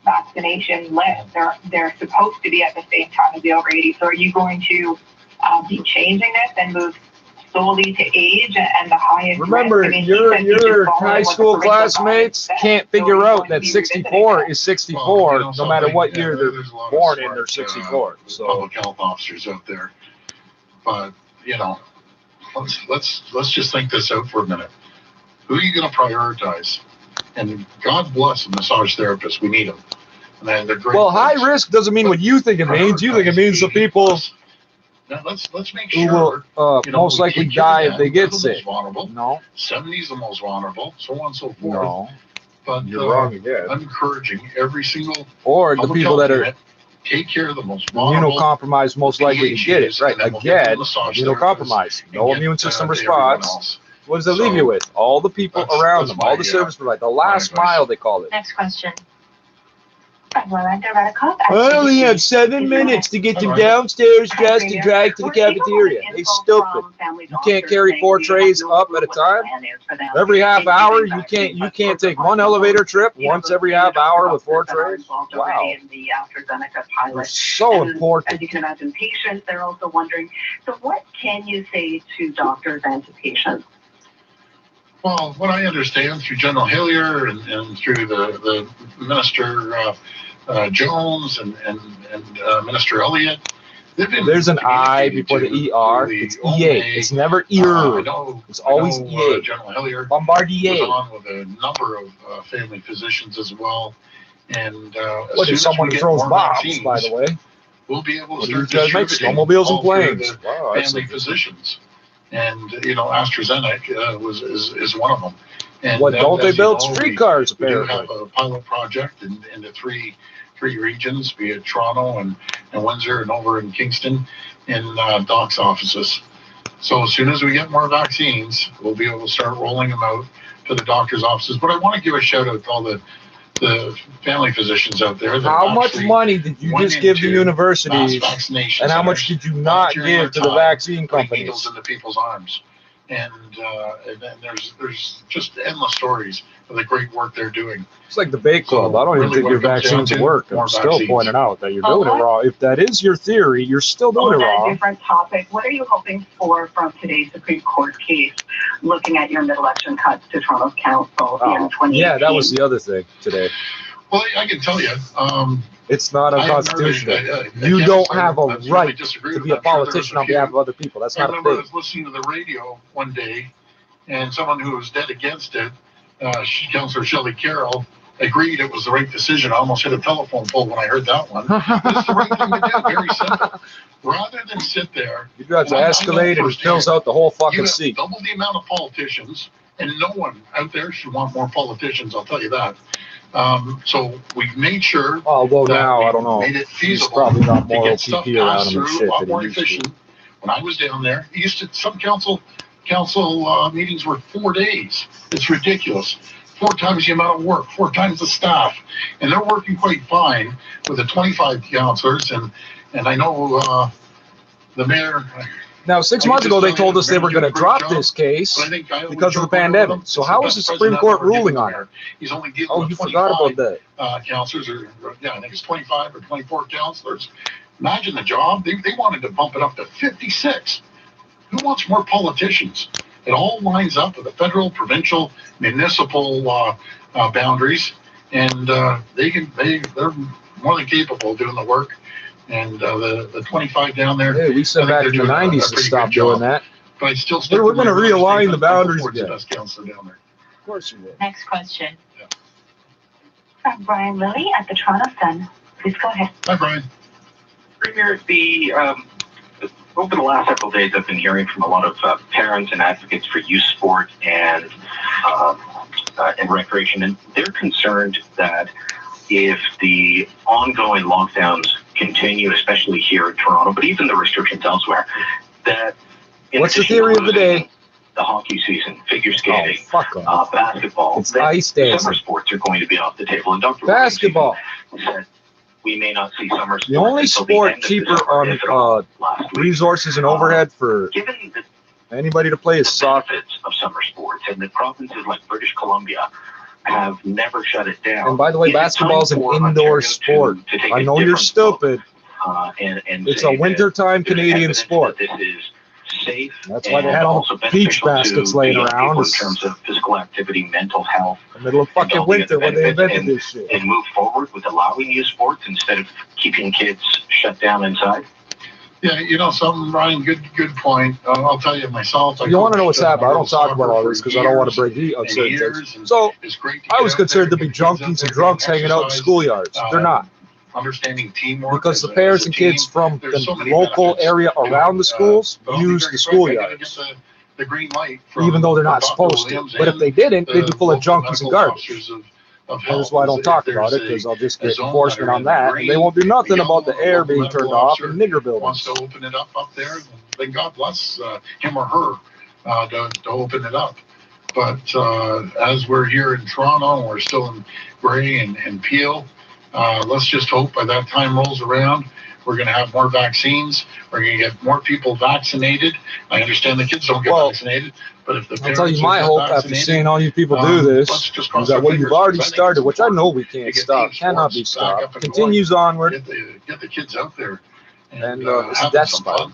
vaccination list. They're supposed to be at the same time as the over 80. So are you going to be changing this and move solely to age and the highest Remember, risk? I mean, your high school classmates can't figure out that 64 is 64, no matter what year they're born in, they're 64. So public health officers out there. But let's just think this out for a minute. Who are you going to prioritize? And God bless the massage therapists. We need them. And they're great. well, high risk doesn't mean what you think it means. You think it means the people Now let's make who sure will most we likely take care of die if them. they get They're the sick. most vulnerable. No, 70's the most vulnerable, so on and so forth. no, But you're wrong again. I'm encouraging every single Or the public people health that are unit, take care of the most vulnerable. immunocompromised, most likely to get it. Right? And then we'll get Again, the massage immunocompromised, therapists no and immune get, system to everyone response. else. What does it leave you with? All the people around them, all the service providers, the last advice. mile they call it. Next question. I only have 7 minutes to get them downstairs dressed and dragged to the cafeteria. They stupid. You can't carry 4 trays up at a time. Every half hour, you can't take one elevator trip once every half hour with 4 trays. Wow. They're so important. As you can imagine, patients, they're also wondering, so what can you say to doctors and to patients? Well, what I understand through General Hillier and through the Minister Jones and Minister Elliott, there's an I before the ER. It's EA. It's never ER. It's always EA. General Hillier Bombardier. was on with a number of family physicians as well. And what is someone who throws bombs, by the way? We'll be able to start distributing snowmobiles and planes. Wow, family physicians. And AstraZeneca is one of them. And what don't they build streetcars? Apparently, we do have a pilot project in the three regions, be it Toronto and Windsor and over in Kingston, in Doc's offices. So as soon as we get more vaccines, we'll be able to start rolling them out to the doctor's offices. But I want to give a shout out to all the family physicians out there. How much money did you just give the universities, and how much did you not give to the vaccine companies? Needles into people's arms, and then there's just endless stories of the great work they're doing. It's like the Bake Club. I don't even think your vaccines work. I'm still pointing out that you're doing it wrong. If that is your theory, you're still doing it wrong. On a different topic, what are you hoping for from today's Supreme Court case, looking at your mid-election cuts to Toronto's council in 2018? Yeah, that was the other thing today. Well, I can tell you. It's not unconstitutional. You don't have a right to be a politician on behalf of other people. That's not a thing. I remember I was listening to the radio one day, and someone who was dead against it, Councillor Shelley Carroll, agreed it was the right decision. I almost hit a telephone pole when I heard that one. It's the right thing to do, very simple. Rather than sit there. You got to escalate and it fills out the whole fucking seat. Double the amount of politicians, and no one out there should want more politicians, I'll tell you that. So we've made sure. Oh, well, now, I don't know. Made it feasible probably not more to get stuff OPP around passed him and through shit a lot than more he used to. efficient. When I was down there, some council meetings were 4 days. It's ridiculous. 4 times the amount of work, 4 times the staff, and they're working quite fine with the 25 councillors. And I know the mayor. Now, 6 months ago, they told us they were going to drop this case because of the pandemic. So how is the Supreme Court ruling on it? He's only dealing Oh, with you forgot about that. councillors, I think it's 25 or 24 councillors. Imagine the job. They wanted to bump it up to 56. Who wants more politicians? It all lines up with the federal, provincial, municipal boundaries, and they're more than capable of doing the work. And the 25 down there. Hey, we said back in the 90s to stop doing that. But I still we're going to realign the boundaries again. Best counselor down there. Of course you will. Next question. Yeah. From Brian Lilly at the Toronto Sun. Please go ahead. Hi, Brian. Premier, over the last several days, I've been hearing from a lot of parents and advocates for youth sport and recreation, and they're concerned that if the ongoing lockdowns continue, especially here in Toronto, but even the restrictions elsewhere, that what's the theory of the day? The hockey season, figure skating, basketball, it's ice dancing. Summer sports are going to be off the table. And Dr. Basketball. Said we may not see summer sports. The only sport cheaper on resources and overhead for anybody to play is soccer. Of summer sports, and the provinces like British Columbia have never shut it down. And by the way, basketball is an indoor sport. I know you're stupid. It's a wintertime Canadian sport. This is safe. That's why they had all the beach baskets laying around. In terms of physical activity, mental health. In the middle of fucking winter when they invented this shit. And move forward with allowing youth sports instead of keeping kids shut down inside. Yeah, something, Ryan, good point. I'll tell you myself. You want to know what's happening? I don't talk about all this because I don't want to bring heat on certain things. So I was considered to be junkies and drunks hanging out in schoolyards. They're not. Understanding teamwork. Because the parents and kids from the local area around the schools use the schoolyards. The green light. Even though they're not supposed to. But if they didn't, they'd be full of junkies and garbage. That's why I don't talk about it, because I'll just get enforcement on that, and they won't do nothing about the air being turned off in nigger buildings. Wants to open it up there, then God bless him or her to open it up. But as we're here in Toronto, we're still in Gray and Peel, Let's just hope by that time rolls around, we're going to have more vaccines. We're going to get more people vaccinated. I understand the kids don't get vaccinated, but if the I'll tell you my hope after seeing all you people do this is that what you've already started, which I know we can't stop, cannot be stopped, continues onward, get the kids out there, and it's a death spiral.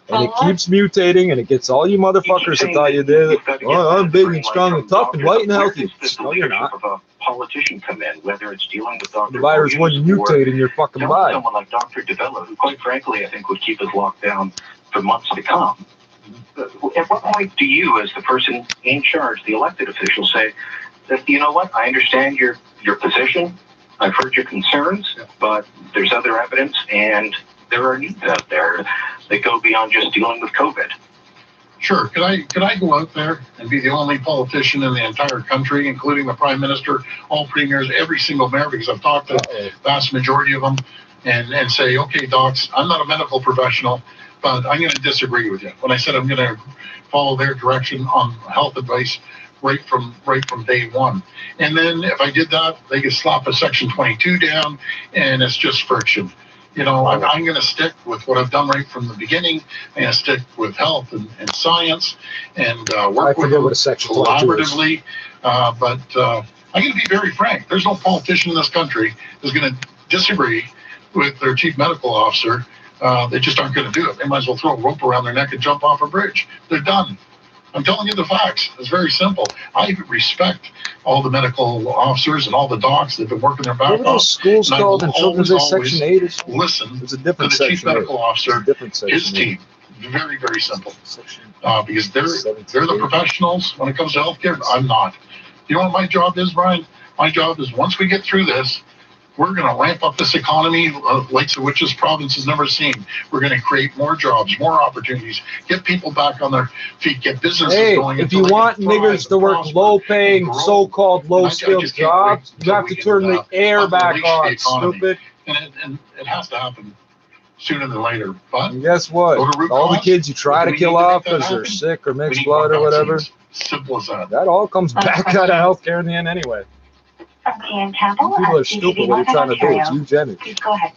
And it keeps mutating, and it gets all you motherfuckers that thought you did it. Oh, I'm big and strong and tough and white and healthy. No, you're not. Politician come in, whether it's dealing with Dr. The virus wouldn't mutate in your fucking body. Someone like Dr. DeVella, who quite frankly I think would keep us locked down for months to come. At what point do you, as the person in charge, the elected official, say that, you know what, I understand your position, I've heard your concerns, but there's other evidence and there are needs out there that go beyond just dealing with COVID? Sure. Could I go out there and be the only politician in the entire country, including the Prime Minister, all premiers, every single mayor, because I've talked to the vast majority of them, and say, okay, docs, I'm not a medical professional, but I'm going to disagree with you. When I said I'm going to follow their direction on health advice right from day one. And then if I did that, they could slap a Section 22 down, and it's just friction. You know, I'm going to stick with what I've done right from the beginning. I'm going to stick with health and science and work with them collaboratively. But I'm going to be very frank. There's no politician in this country who's going to disagree with their chief medical officer. They just aren't going to do it. They might as well throw a rope around their neck and jump off a bridge. They're done. I'm telling you the facts. It's very simple. I respect all the medical officers and all the docs that have been working their back off. Schools called in Children's Day Section 8. Listen it's a different to the chief section medical officer, his team. Very, very simple. Because they're the professionals when it comes to healthcare. I'm not. You know what my job is, Brian? My job is once we get through this, we're going to ramp up this economy like the which this province has never seen. We're going to create more jobs, more opportunities, get people back on their feet, get businesses going. If you want niggers to work low-paying, so-called low-skilled jobs, you have to turn the air back on, stupid. And it has to happen sooner than later. But and guess what? All the kids you try to kill off because they're sick or mixed blood or whatever, simple as that. That all comes back out of healthcare in the end anyway. People are stupid. What are you trying to do? It's eugenics. Please go ahead.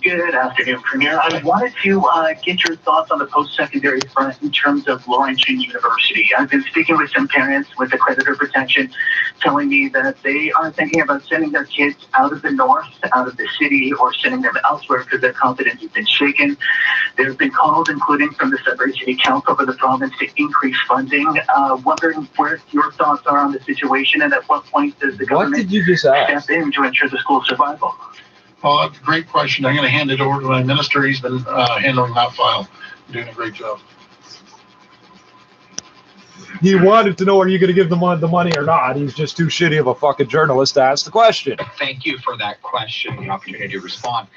Good afternoon, Premier. I wanted to get your thoughts on the post-secondary front in terms of Laurentian University. I've been speaking with some parents with accreditor protection telling me that they are thinking about sending their kids out of the north, out of the city, or sending them elsewhere because their confidence has been shaken. There have been calls, including from the Sudbury City Council for the province, to increase funding. Wondering where your thoughts are on the situation and at what point does the government step in to ensure the school's survival? Well, that's a great question. I'm going to hand it over to my minister. He's been handling that file, doing a great job. He wanted to know, are you going to give the money or not? He's just too shitty of a fucking journalist to ask the question. Thank you for that question and the opportunity to respond.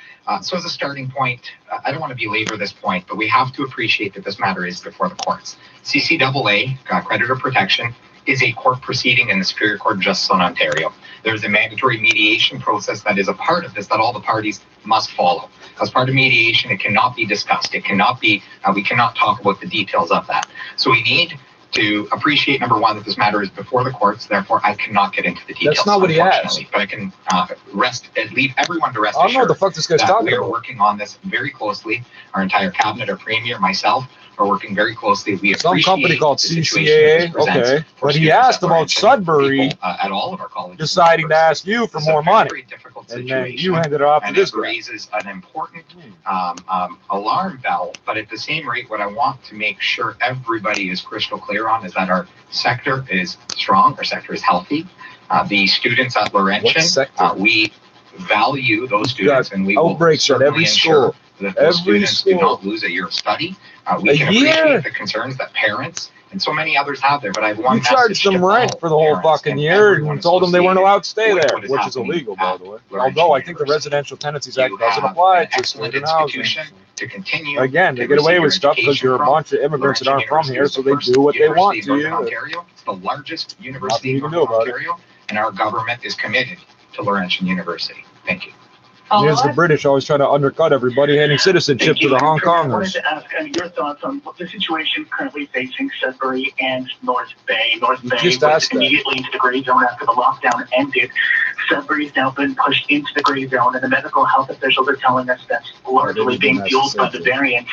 So as a starting point, I don't want to belabor this point, but we have to appreciate that this matter is before the courts. CCAA, creditor protection, is a court proceeding in the Superior Court of Justice in Ontario. There's a mandatory mediation process that is a part of this that all the parties must follow. As part of mediation, it cannot be discussed. It cannot be, we cannot talk about the details of that. So we need to appreciate, number one, that this matter is before the courts. Therefore, I cannot get into the details. That's not what he asked. But I can leave everyone to rest I don't know what the fuck this guy's talking about. We are working on this very closely. Our entire cabinet, our premier, myself, are working very closely. We some company called CCAA, okay. But he asked about Sudbury at all of our colleges deciding to ask you for more money. Very difficult and situation. then you handed it off to this guy. It raises an important alarm bell. But at the same rate, what I want to make sure everybody is crystal clear on is that our sector is strong, our sector is healthy. The students at Laurentian, we value those students, and we will certainly ensure that those students do not lose a year of study. We can appreciate the concerns that parents and so many others have there, but I have one message. You charged them rent for the whole fucking year and told them they weren't allowed to stay there, which is illegal, by the way. Although I think the Residential Tenancies Act doesn't apply to student housing. To continue again, they get away with stuff because you're a bunch of immigrants that aren't from here, so they do what they want to you. Ontario. It's the largest university in Ontario, and our government is committed to Laurentian University. Thank you. Here's the British always trying to undercut everybody, handing citizenship to the Hong I wanted Kongers. to ask your thoughts on the situation currently facing Sudbury and North Bay. North Bay Just was ask that. immediately into the gray zone after the lockdown ended. Sudbury's now been pushed into the gray zone, and the medical health officials are telling us that's largely being fueled by the variant.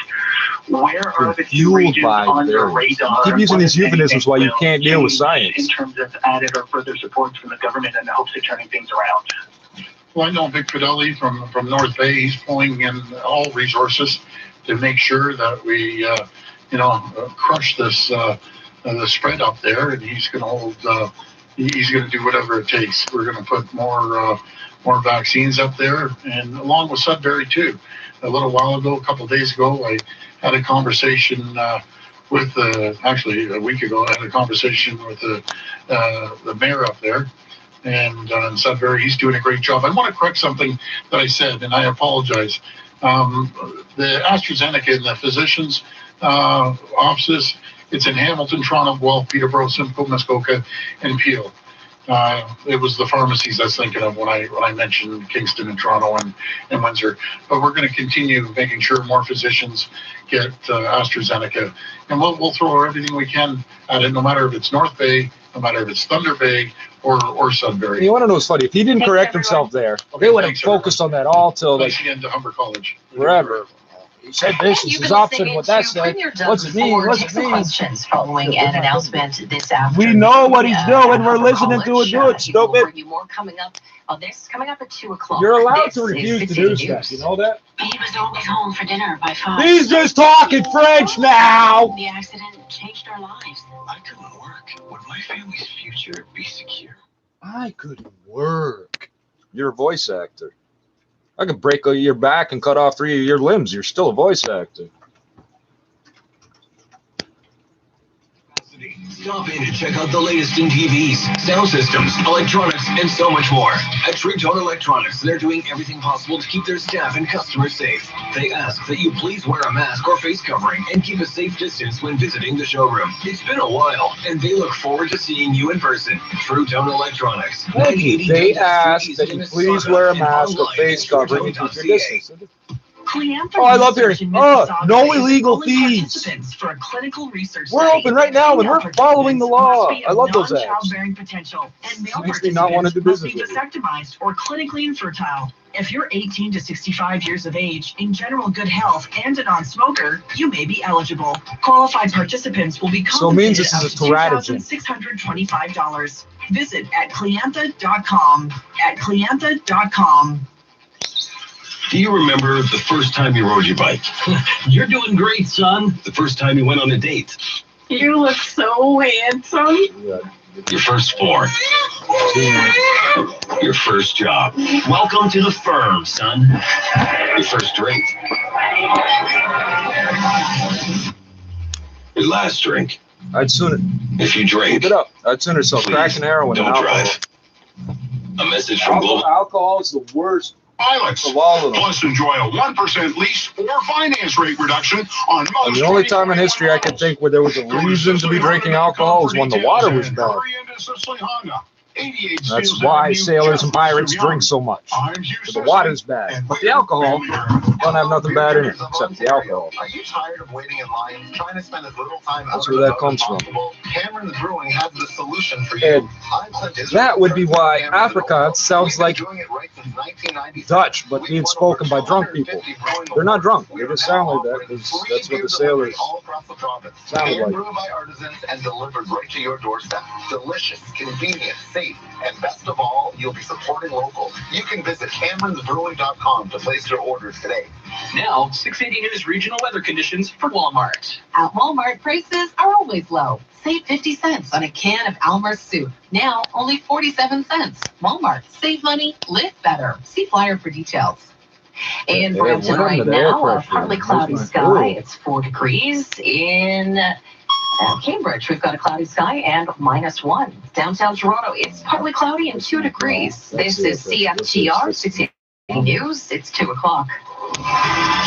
Where are the two regions on your radar? Keep using these euphemisms while you can't deal with science. In terms of added or further support from the government in the hopes of turning things around. Well, I know Vic Fidelli from North Bay. He's pulling in all resources to make sure that we, crush this the spread up there, and he's going to hold. He's going to do whatever it takes. We're going to put more vaccines up there, and along with Sudbury too. A little while ago, a couple of days ago, I had a conversation with actually a week ago. I had a conversation with the mayor up there. And in Sudbury, he's doing a great job. I want to correct something that I said, and I apologize. The AstraZeneca and the physicians' offices, it's in Hamilton, Toronto, Guelph, Peterborough, Simcoe, Muskoka, and Peel. It was the pharmacies I was thinking of when I mentioned Kingston and Toronto and Windsor. But we're going to continue making sure more physicians get AstraZeneca. And we'll throw everything we can at it, no matter if it's North Bay, no matter if it's Thunder Bay, or Sudbury. You want to know what's funny? If he didn't correct himself there, they would have focused on that all till like again to Humber College. Forever. He said this is his option. What that said? What's it mean? What's it mean? Questions following an announcement this afternoon. We know what he's doing. We're listening to it. Do it, stupid. Bring you more coming up. This coming up at 2 o'clock. You're allowed This to is refuse to 60 do News. stuff. You know that? He was always home for dinner by 5. He's just talking French now. The accident changed our lives. I couldn't work. Would my family's future be secure? I couldn't work. You're a voice actor. I could break your back and cut off 3 of your limbs. You're still a voice actor. Stop in and check out the latest in TVs, sound systems, electronics, and so much more. At Trippz Electronics, they're doing everything possible to keep their staff and customers safe. They ask that you please wear a mask or face covering and keep a safe distance when visiting the showroom. It's been a while, and they look forward to seing you in person. Trippz Electronics. Thank you. They ask that you please wear a mask or face covering and keep your distance. Oh, I love hearing. Oh, no illegal fees. For a clinical research We're open right now, and we're following the law. I love those ads. Childbearing potential, and male Makes me not want to do participants business must be with you. vasectomized or clinically infertile. If you're 18 to 65 years of age, in general good health, and a non-smoker, you may be eligible. Qualified participants will be So it means compensated this is a teratogen. $2,625. Visit at clienta.com. At clienta.com. Do you remember the first time you rode your bike? You're doing great, son. The first time you went on a date. You look so handsome. Your first sport. Your first job. Welcome to the firm, son. Your first drink. Your last drink. I'd sooner. If you drink. Keep it up. I'd sooner sell crack and heroin than Don't alcohol. drive. A message from Global. Alcohol is the worst. Pilots, Of all of them. plus enjoy a 1% lease or finance rate reduction on most. And the only time in history I could think where there was a reason to be drinking alcohol was when the water was bad. That's why sailors and pirates drink so much. The water's bad, but the alcohol don't have nothing bad in it except the alcohol. Are you tired of waiting in line, trying to spend as little time That's where that comes from. Cameron's Brewing has the solution for you. And that would be why Afrikaans sounds like Dutch, but being spoken by drunk people. They're not drunk. They just sound like that because that's what the sailors sound like. Brewed by artisans and delivered right to your doorstep. Delicious, convenient, safe, and best of all, you'll be supporting local. You can visit CameronsBrewing.com to place your orders today. Now, 680 News regional weather conditions for Walmart. At Walmart, prices are always low. Save 50 cents on a can of Almer's soup. Now, only 47 cents. Walmart. Save money, live better. See flyer for details. In Brampton right now, a partly cloudy sky. It's 4 degrees. In Cambridge, we've got a cloudy sky and -1. Downtown Toronto, it's partly cloudy and 2 degrees. This is CFTR 680 News. It's 2 o'clock.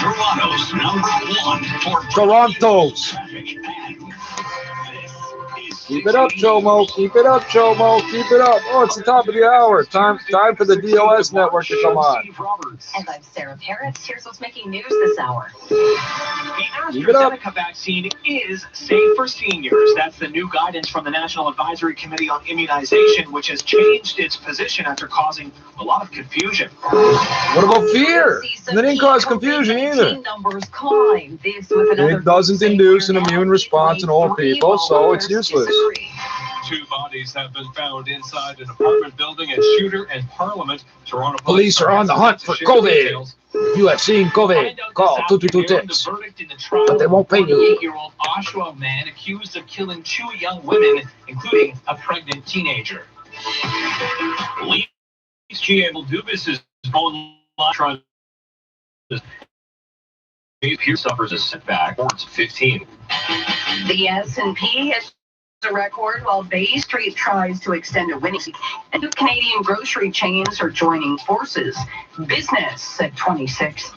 Toronto's #1 for Toronto's. traffic. And this is Keep it up, Chomo. Keep it up, Chomo. Keep it up. Oh, it's the top of the hour. Time for the DOS network to come on. And I'm Sarah Parrots. Here's what's making news this hour. The AstraZeneca vaccine is safe for seniors. That's the new guidance from the National Advisory Committee on Immunization, which has changed its position after causing a lot of confusion. What about fear? They didn't cause confusion either. It doesn't induce an immune response in old people, so it's useless. 2 bodies have been found inside an apartment building at Shooter and Parliament. Toronto Police are on the hunt for COVID. If you have seen COVID, call 222-TIPS. But they won't pay you. 8-year-old Oshawa man accused of killing 2 young women, including a pregnant teenager. Police GM Dubis's bone line here suffers a setback. Towards 15. The S&P has a record while Bay Street tries to extend a winning streak. And 2 Canadian grocery chains are joining forces. Business at 26.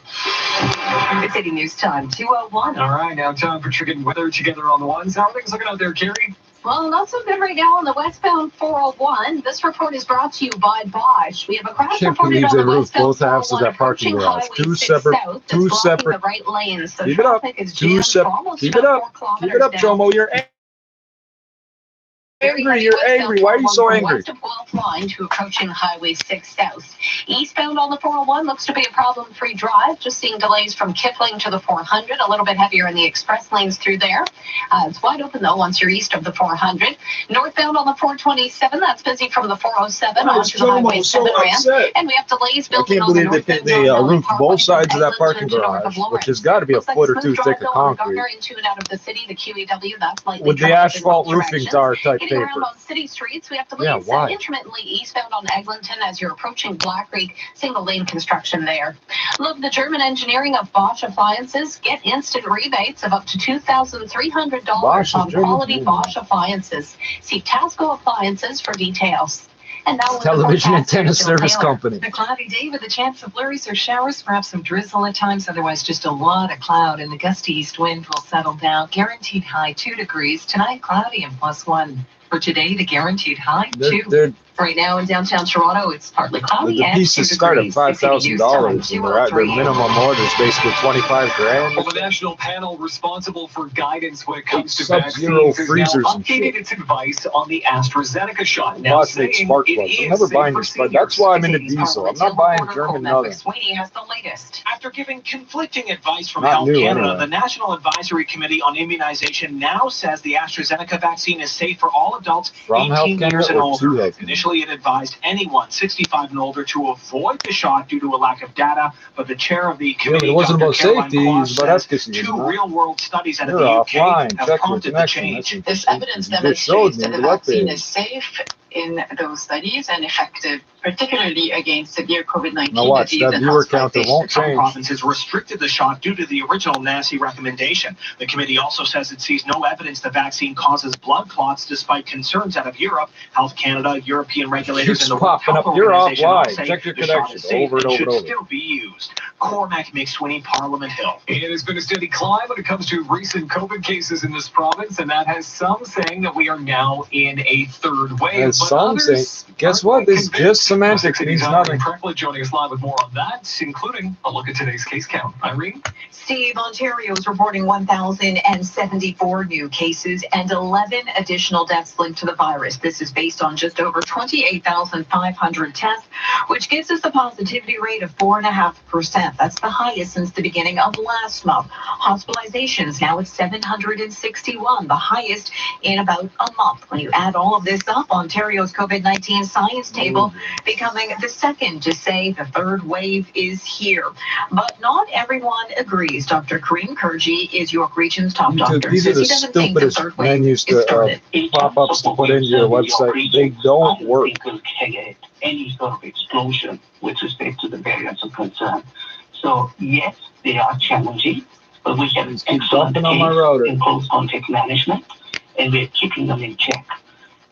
It's 80 News Time, 2:01. All right, now time for Trick and Weather together on the ones. How are things looking out there, Carrie? Well, not so good right now on the westbound 401. This report is brought to you by Bosch. We have a crash Can't reported believe on they the roofed westbound both halves of that parking garage. Two separate. The right lanes. So Keep it up. traffic is Two jammed for separate. almost Keep it about up. 4 Keep it up, kilometers down. Chomo. You're angry. You're angry. Why are you so angry? West of Guelph line to approaching Highway 6 South. Eastbound on the 401 looks to be a problem-free drive. Just seeing delays from Kipling to the 400. A little bit heavier in the express lanes through there. It's wide open, though, once you're east of the 400. Northbound on the 427, that's busy from the 407 onto the Highway 7 ramp. And we have delays I building can't on the believe northbound they North roofed Parkway both sides of that from parking Eglinton to north of garage, Lawrence. which has got to be a Looks like foot or smooth 2 drive thick of though on concrete. Gardner into and out of the city, the QEW, that's lightly With the traveled in asphalt both roofing directions. tar type Getting paper. around on city streets, we have delays Yeah, why? intermittently eastbound on Eglinton as you're approaching Black Creek, single lane construction there. Look, the German engineering of Bosch appliances get instant rebates of up to $2,300 Bosch is on German. quality Bosch appliances. See Tasco Appliances for details. And now with the Television forecast, antenna here's Jill service Taylor. company. A cloudy day with a chance of flurries or showers, perhaps some drizzle at times. Otherwise, just a lot of cloud, and the gusty east wind will settle down. Guaranteed high 2 degrees. Tonight, cloudy and +1. For today, the guaranteed high 2. Right now in downtown Toronto, it's partly cloudy The and 2 pieces start at degrees. $5,000, and their minimum order is basically $25,000. Well, the national panel responsible for guidance when it comes to Sub-zero vaccines has now freezers and updated shit. its advice on the AstraZeneca shot. Now Bosch makes saying spark it plugs. I'm is never safe buying for this, but seniors. that's why I'm into diesel. I'm not buying German nothing. McSweeney has the latest. After giving conflicting advice from Not Health new, Canada, anyway. the National Advisory Committee on Immunization now says the AstraZeneca vaccine is safe for all adults From Health 18 years Canada and or to older. Health Canada? Initially, it advised anyone 65 and older to avoid the shot due to a lack of data, but the chair of the committee, it wasn't Dr. about Caroline safety, it was Quash, about says efficacy, isn't 2 it? real-world studies out of You're the UK offline. have Check your prompted the connection. change. This evidence You just showed demonstrates me that the the web vaccine page. is safe in those studies and effective, particularly against severe COVID-19 Now watch, disease that and viewer hospitalization. counter won't Some change. provinces restricted the shot due to the original NACI recommendation. The committee also says it sees no evidence the vaccine causes blood clots despite concerns out of Europe. Health Canada, European regulators, and the World popping Health up. You're Organization all offline. say Check your the shot connection is safe over and and over should and over. still be used. Cormac McSweeney, Parliament Hill. It has been a steady climb when it comes to recent COVID cases in this province, and that has some saying that we are now in a third wave. As but some others say, guess what? This is just semantics. It means nothing. Preckler joining us live with more on that, including a look at today's case count. Irene? Steve, Ontario is reporting 1,074 new cases and 11 additional deaths linked to the virus. This is based on just over 28,500 tests, which gives us a positivity rate of 4.5%. That's the highest since the beginning of last month. Hospitalizations now at 761, the highest in about a month. When you add all of this up, Ontario's COVID-19 science table becoming the second to say the third wave is here. But not everyone agrees. Dr. Kareem Kurji is York Region's top doctor. These are the Says he doesn't think the stupidest third wave menus is to started. pop-ups to put into your website. They don't work. People can get any sort of explosion with respect to the variants of concern. So yes, they are challenging, but we have excellent in close contact management, and we're keeping them in check.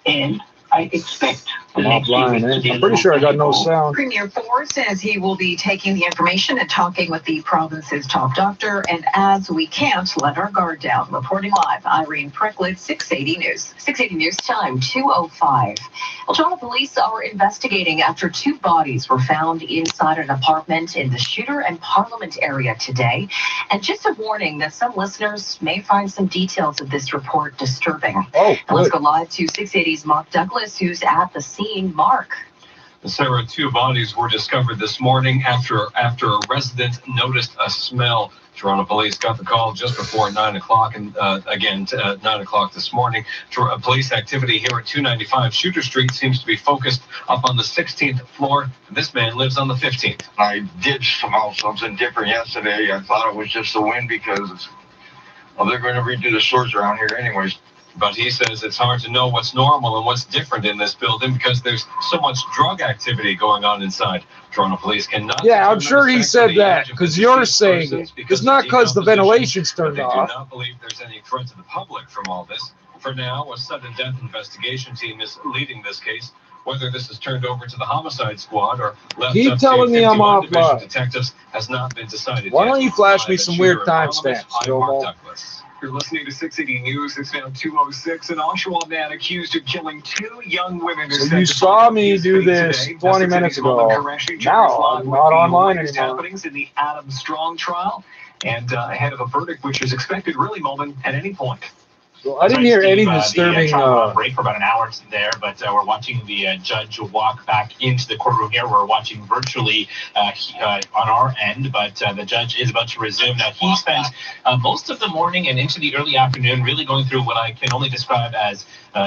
And I expect I'm offline, eh? I'm pretty sure I got no sound. Premier Ford says he will be taking the information and talking with the province's top doctor, and as we can't let our guard down. Reporting live, Irene Pricklet, 680 News. 680 News time, 2:05. Well, Toronto police are investigating after 2 bodies were found inside an apartment in the Shooter and Parliament area today. And just a warning that some listeners may find some details of this report disturbing. Oh, now let's go live to 680's Mark Douglas, who's at the scene. Mark. Sarah, 2 bodies were discovered this morning after a resident noticed a smell. Toronto police got the call just before 9 o'clock, and again, 9 o'clock this morning. Police activity here at 295 Shooter Street seems to be focused up on the 16th floor. This man lives on the 15th. I did smell something different yesterday. I thought it was just the wind because, well, they're going to redo the stores around here anyways. But he says it's hard to know what's normal and what's different in this building because there's so much drug activity going on inside. Toronto police cannot. Yeah, I'm sure he said that because you're saying it. It's not because the ventilation's turned off. They do not believe there's any threat to the public from all this. For now, a sudden death investigation team is leading this case. Whether this is turned over to the homicide squad or left Keep up telling to me I'm 51 division offline. detectives has not been decided. Why yet. don't you flash me some weird Parliament, timestamps, I'm Mark Jomo? Douglas. You're listening to 680 News. It's now 2:06. An Oshawa man accused of killing 2 young women. So you saw me do this 20 minutes ago. Now I'm not online anymore. Happenings in the Adam Strong trial, and ahead of a verdict which is expected, really, Molden, at any point. So I didn't hear any disturbing. Break for about an hour there, but we're watching the judge walk back into the courtroom here. We're watching virtually on our end, but the judge is about to resume. Now, he spent most of the morning and into the early afternoon really going through what I can only describe as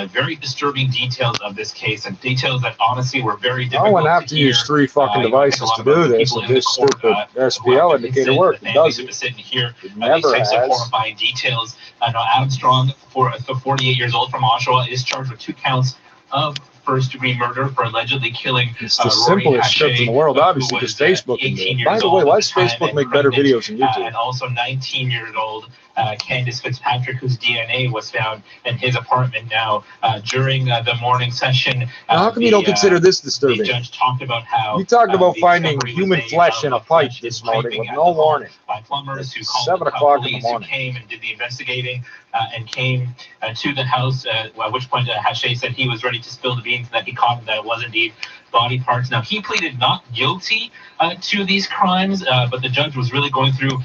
very disturbing details of this case, and details that honestly were very difficult I wouldn't have to use 3 fucking devices to do this. And this stupid SPL indicator work. It doesn't. It never these types of has. horrifying details. Now, Adam Strong, 48 years old from Oshawa, is charged with 2 counts of first-degree murder for allegedly killing It's the simplest script in the world, obviously, because Facebook can do it. By the way, why does Facebook make better videos than YouTube? And also 19-year-old Candace Fitzpatrick, whose DNA was found in his apartment now during the morning session. Now, how come you don't consider this disturbing? The judge talked about how You talked about the finding discovery was human made flesh in a of pipe flesh this and morning piping with at no the home warning. by plumbers who called 7 the o'clock in the police, who morning. came and did the investigating and came to the house, at which point Hache said he was ready to spill the beans and that he caught that it was indeed body parts. Now, he pleaded not guilty to these crimes, but the judge was really going through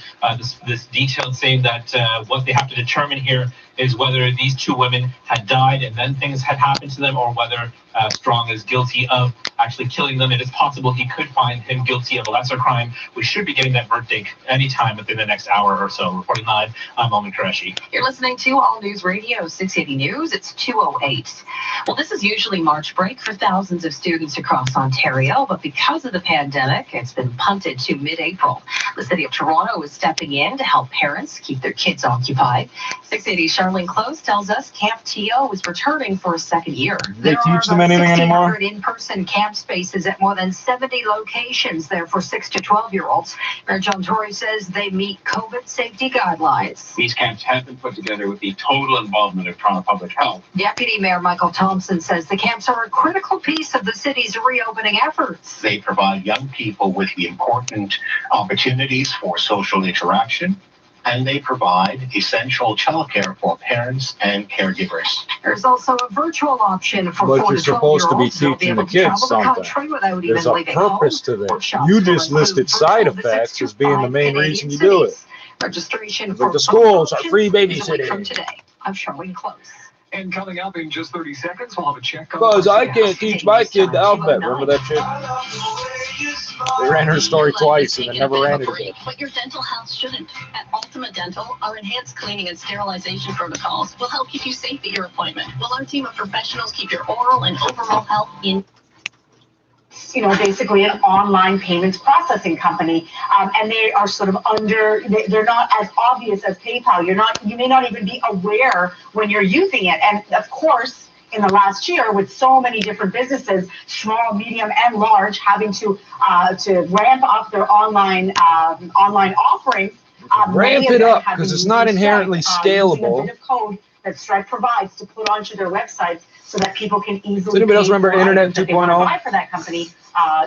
this detail, saying that what they have to determine here is whether these 2 women had died and then things had happened to them, or whether Strong is guilty of actually killing them. It is possible he could find him guilty of a lesser crime. We should be getting that verdict anytime within the next hour or so. Reporting live, I'm Omen Qureshi. You're listening to All News Radio 680 News. It's 2:08. Well, this is usually March break for thousands of students across Ontario, but because of the pandemic, it's been punted to mid-April. The City of Toronto is stepping in to help parents keep their kids occupied. 680 Charlene Close tells us Camp TO is returning for a second year. They teach them anything anymore? 1,600 in-person camp spaces at more than 70 locations there for 6 to 12-year-olds. Mayor John Tory says they meet COVID safety guidelines. These camps have been put together with the total involvement of Toronto Public Health. Deputy Mayor Michael Thompson says the camps are a critical piece of the city's reopening efforts. They provide young people with the important opportunities for social interaction, and they provide essential childcare for parents and caregivers. There's also a virtual option for But 4 you're to 12-year-olds. supposed to be teaching the kids something. There's a purpose to this. You just listed side effects as being the main reason you do it. Registration Like for the schools are both free options is a week babysitting. from today. I'm Charlene Close. And coming up in just 30 seconds, we'll have a check on Because I can't teach my kid the alphabet. Remember that shit? They ran her story twice and then never ran it again. But your dental health shouldn't. At Ultima Dental, our enhanced cleaning and sterilization protocols will help keep you safe at your appointment. Will our team of professionals keep your oral and overall health in? You know, basically an online payments processing company, and they are sort of they're not as obvious as PayPal. You may not even be aware when you're using it. And of course, in the last year, with so many different businesses, small, medium, and large, having to ramp up their online offerings, Ramp it up because it's not inherently scalable. Using a bit of code that Stripe provides to put onto their websites so that people can easily. Does anybody else remember Internet 2.0? Buy for that company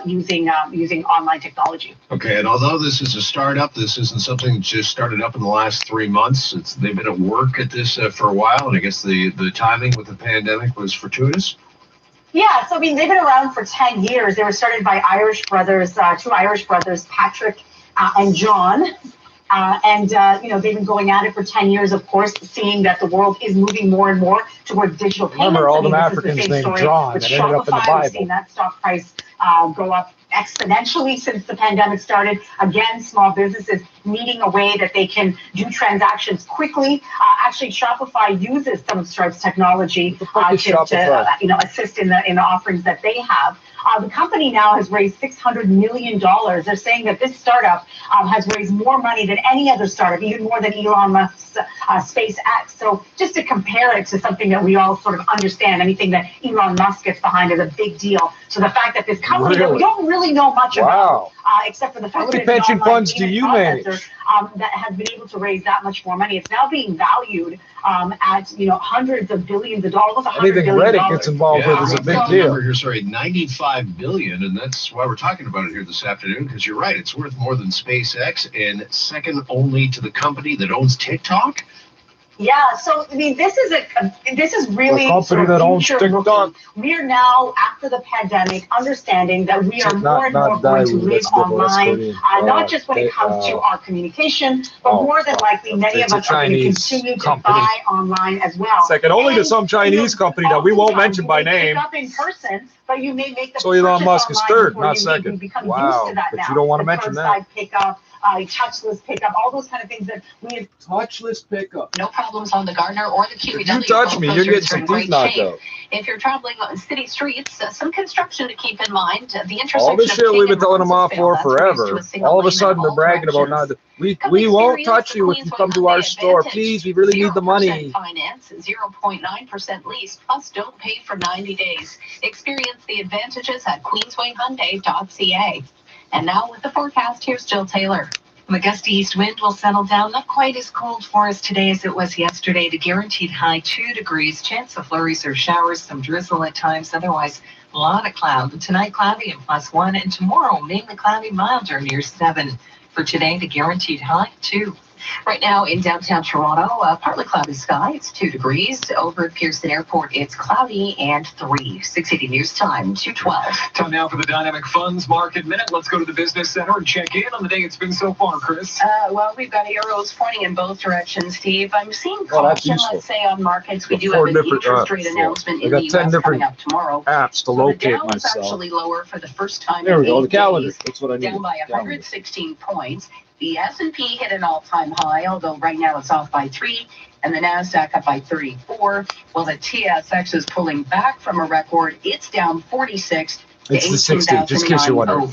using online technology. Okay, and although this is a startup, this isn't something that just started up in the last 3 months. They've been at work at this for a while, and I guess the timing with the pandemic was fortuitous. Yeah, so I mean, they've been around for 10 years. They were started by Irish brothers, two Irish brothers, Patrick and John. They've been going at it for 10 years, of course, seeing that the world is moving more and more toward digital payments. Remember all them Africans named John that ended up in the Bible. We've seen that stock price go up exponentially since the pandemic started. Again, small businesses needing a way that they can do transactions quickly. Actually, Shopify uses some of Stripe's technology to assist in the offerings that they have. The company now has raised $600 million. They're saying that this startup has raised more money than any other startup, even more than Elon Musk's SpaceX. So just to compare it to something that we all sort of understand, anything that Elon Musk gets behind is a big deal. So the fact that this company that we don't really know much about, except for the fact that pension funds do you manage? That has been able to raise that much more money. It's now being valued at hundreds of billions of dollars. Anything Reddit gets involved with is a big deal. Here, sorry, $95 billion, and that's why we're talking about it here this afternoon. Because you're right, it's worth more than SpaceX, and second only to the company that owns TikTok. Yeah, so I mean, this is really a company that owns TikTok. We are now, after the pandemic, understanding that we are more and more going to live online, not just when it comes to our communication, but more than likely, many of us are going to continue to buy online as well. Second only to some Chinese company that we won't mention by name. Pick up in person, but you may make the so Elon Musk is third, not second. Wow, but you don't want to mention that. Pickup, touchless pickup, all those kind of things that we have. Touchless pickup. No problems on the Gardner or the QEW. If you touch me, you're getting some teeth knocked out. If you're traveling on city streets, some construction to keep in mind. The intersection all this shit we've been telling them off for forever. All of a sudden they're bragging about not. We won't touch you if you come to our store. Please, we really need the money. Finance, 0.9% lease, plus don't pay for 90 days. Experience the advantages at queenswayhyundai.ca. And now with the forecast, here's Jill Taylor. The gusty east wind will settle down, not quite as cold for us today as it was yesterday. The guaranteed high 2 degrees, chance of flurries or showers, some drizzle at times, otherwise a lot of cloud. Tonight cloudy and +1, and tomorrow mainly cloudy, milder near 7. For today, the guaranteed high 2. Right now in downtown Toronto, partly cloudy sky, it's 2 degrees. Over at Pearson Airport, it's cloudy and 3. 680 News Time, 2:12. Time now for the Dynamic Funds Market Minute. Let's go to the Business Center and check in on the day it's been so far, Chris. Well, we've got arrows pointing in both directions, Steve. I'm seeing caution, let's say, on markets. We do have an interest rate announcement in the U.S. coming up tomorrow. Apps to locate myself. The Dow is actually lower for the first time in 8 days. There we go, the calendar. That's what I need. Down by 116 points. The S&P hit an all-time high, although right now it's off by 3, and the NASDAQ up by 34. Well, the TSX is pulling back from a record. It's down 46 to 18,908. Just in case you're wondering.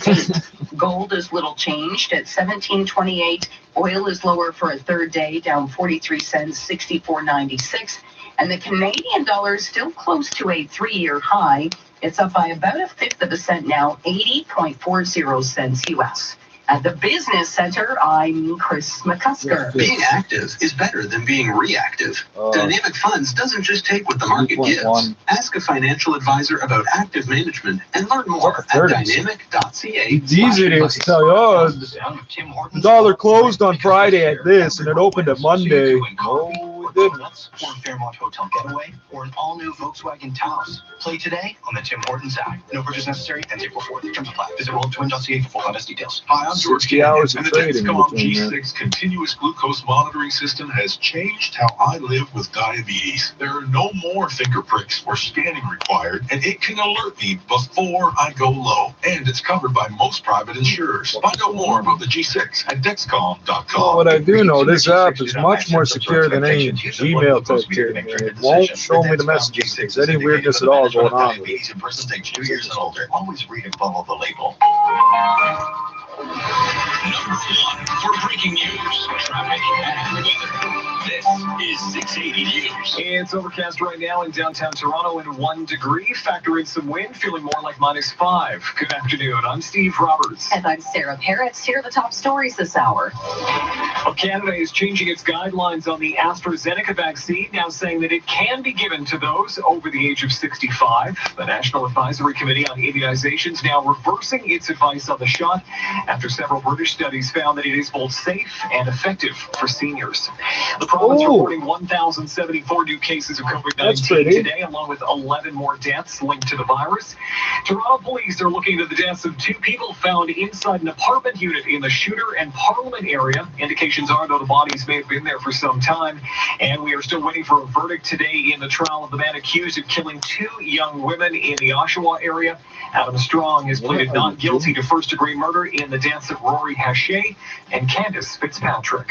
Gold is little changed at $17.28. Oil is lower for a third day, down 43 cents, $64.96. And the Canadian dollar is still close to a 3-year high. It's up by about 1/5 of a cent now, 80.40 cents U.S. At the Business Center, I'm Chris McCusker. Being active is better than being reactive. Dynamic Funds doesn't just take what the market gives. Ask a financial advisor about active management and learn more at dynamic.ca. These idiots tell you, the dollar closed on Friday at this and it opened at Monday. Oh, it didn't. Or Fairmont Hotel Getaway, or an all-new Volkswagen Taos. Play today on the Tim Hortons app. No purchase necessary. Ends April 4th. Terms apply. Visit rolltwin.ca for full contest details. Hi, I'm George Kennedy, and the Dexcom G6 continuous glucose monitoring system has changed how I live with diabetes. There are no more finger pricks or scanning required, and it can alert me before I go low. And it's covered by most private insurers. Find out more about the G6 at Dexcom.com. Well, what I do know, this app is much more secure than any Gmail type thing. It won't show me the messages. If there's any weirdness at all going on. Diabetes in person take 2 years and older. Always read and follow the label. Number 1 for breaking news, traffic, and weather. This is is 680 News. It's overcast right now in downtown Toronto and 1 degree. Factor in some wind, feeling more like -5. Good afternoon. I'm Steve Roberts. And I'm Sarah Parrots. Here are the top stories this hour. Well, Canada is changing its guidelines on the AstraZeneca vaccine, now saying that it can be given to those over the age of 65. The National Advisory Committee on Immunizations now reversing its advice on the shot after several British studies found that it is both safe and effective for seniors. The province reporting 1,074 new cases of COVID-19 today, along with 11 more deaths linked to the virus. Toronto police are looking into the deaths of 2 people found inside an apartment unit in the Shooter and Parliament area. Indications are, though, the bodies may have been there for some time. And we are still waiting for a verdict today in the trial of the man accused of killing 2 young women in the Oshawa area. Adam Strong has pleaded not guilty to first-degree murder in the deaths of Rory Haché and Candace Fitzpatrick.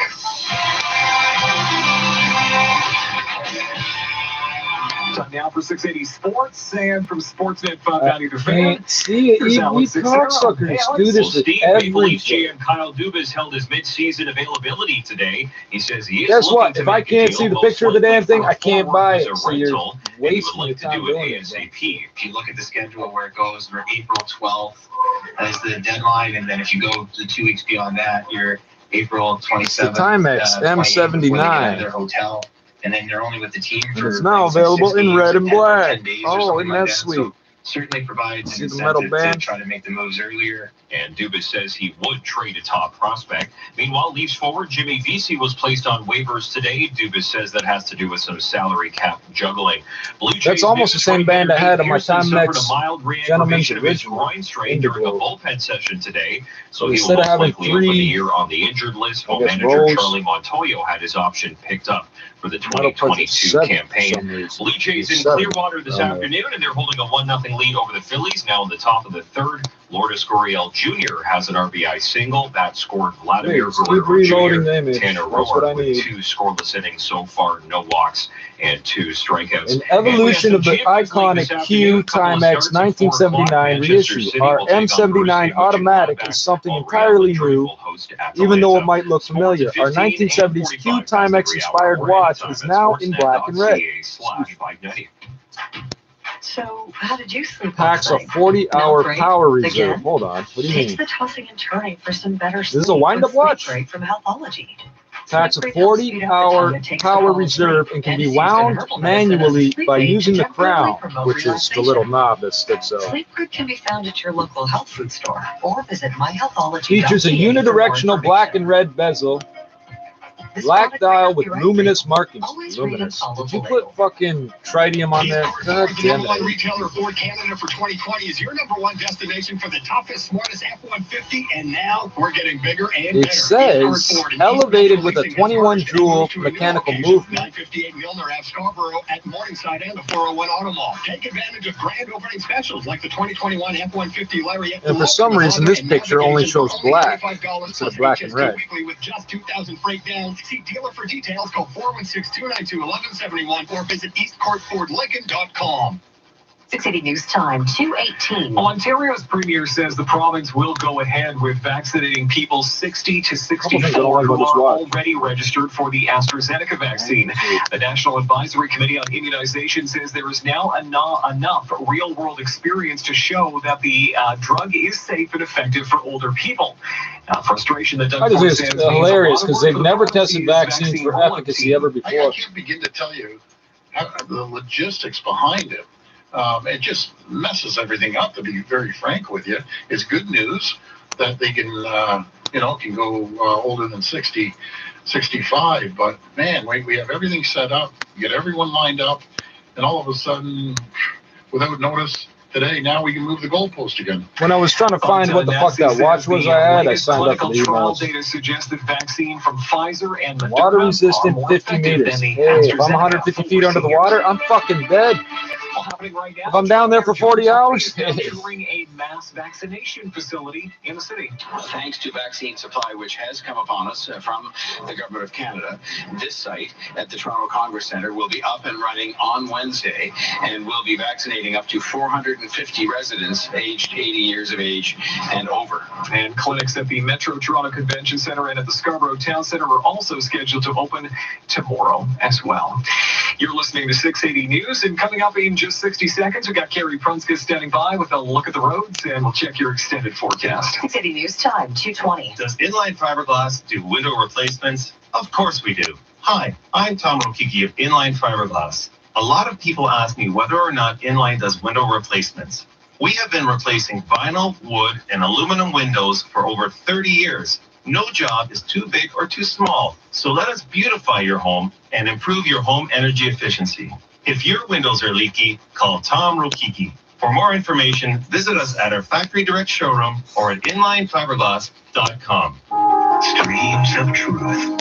Time now for 680 Sports, and from Sportsnet 590 The Fan. See it. You cocksuckers do this with every GM Kyle Dubas held his mid-season availability today. He says he is. Guess what? If I can't see the picture of the damn thing, I can't buy it. So you're wasting your time doing it. ASAP. If you look at the schedule where it goes, we're April 12th as the deadline, and then if you go the 2 weeks beyond that, you're April 27th. The Timex M79. Their hotel. And then they're only with the team for it's now available in red and black. Oh, isn't that sweet? So certainly provides an incentive to try to make the moves earlier. And Dubas says he would trade a top prospect. Meanwhile, Leafs forward Jimmy Vesey was placed on waivers today. Dubas says that has to do with some salary cap juggling. That's almost the same band I had on my Timex Gentleman's Original groin strain during a bullpen session today. So he instead will of having likely open the year on the injured list, while manager Charlie Montoyo had his option picked up for the 2022 campaign. Blue Jays in Clearwater this afternoon, and they're holding a 1-0 lead over the Phillies. Now in the top of the third, Lourdes Gurriel Jr. has an RBI single. That scored Vladimir Guerrero Jr. Tanner Roark with 2 scoreless innings so far, no walks and 2 strikeouts. An evolution of the iconic Q Timex 1979 reissue. Our M79 automatic is something entirely new, even though it might look familiar. Our 1970s Q Timex inspired watch is now in black and red. So, how did you sleep? Packs a 40-hour power reserve. Hold on. What do you mean? Takes the tossing and turning for some better sleep. This is a wind-up watch. From Healthology. Packs a 40-hour power reserve and can be wound manually by using the crown, which is the little knob that sticks out. Sleep Grid can be found at your local health food store or visit myhealthology.ca. Features a unidirectional black and red bezel. Black dial with luminous markings. Luminous. Did you put fucking tritium on there? God damn it. Retailer Ford Canada for 2020 is your #1 destination for the toughest, smartest F-150, and now we're getting bigger and better. It says elevated with a 21 joule mechanical movement. 958 Milner Ave, Scarborough at Morningside and the 401 Auto Mall. Take advantage of grand opening specials like the 2021 F-150 Lariat. And for some reason, this picture only shows black instead of black and red. With just 2,000 freight down. See dealer for details. Call 416-292-1171 or visit eastcourtfordlincoln.com. 680 News Time, 2:18. Ontario's premier says the province will go ahead with vaccinating people 60 to 64 who are already registered for the AstraZeneca vaccine. The National Advisory Committee on Immunization says there is now enough real-world experience to show that the drug is safe and effective for older people. Frustration that That is hilarious because they've never tested vaccines for efficacy ever before. I can't begin to tell you the logistics behind it. It just messes everything up, to be very frank with you. It's good news that they can, can go older than 60, 65. But, man, we have everything set up, get everyone lined up, and all of a sudden, without notice, today, now we can move the goalpost again. When I was trying to find what the fuck that watch was I had, I signed up for the emails. Data suggests the vaccine from Pfizer and Moderna water resistant 50 meters. Hey, if I'm 150 feet under the water, I'm fucking dead. happening right now. If I'm down there for 40 hours, touring a mass vaccination facility in the city. Thanks to vaccine supply, which has come upon us from the Government of Canada, this site at the Toronto Congress Centre will be up and running on Wednesday, and will be vaccinating up to 450 residents aged 80 years of age and over. And clinics at the Metro Toronto Convention Centre and at the Scarborough Town Centre are also scheduled to open tomorrow as well. You're listening to 680 News, and coming up in just 60 seconds, we got Carrie Prunskis standing by with a look at the roads, and we'll check your extended forecast. 680 News time, 2:20. Does inline fiberglass do window replacements? Of course we do. Hi, I'm Tom Rokiki of Inline Fiberglass. A lot of people ask me whether or not Inline does window replacements. We have been replacing vinyl, wood, and aluminum windows for over 30 years. No job is too big or too small, so let us beautify your home and improve your home energy efficiency. If your windows are leaky, call Tom Rokiki. For more information, visit us at our Factory Direct showroom or at inlinefiberglass.com. Streams of truth.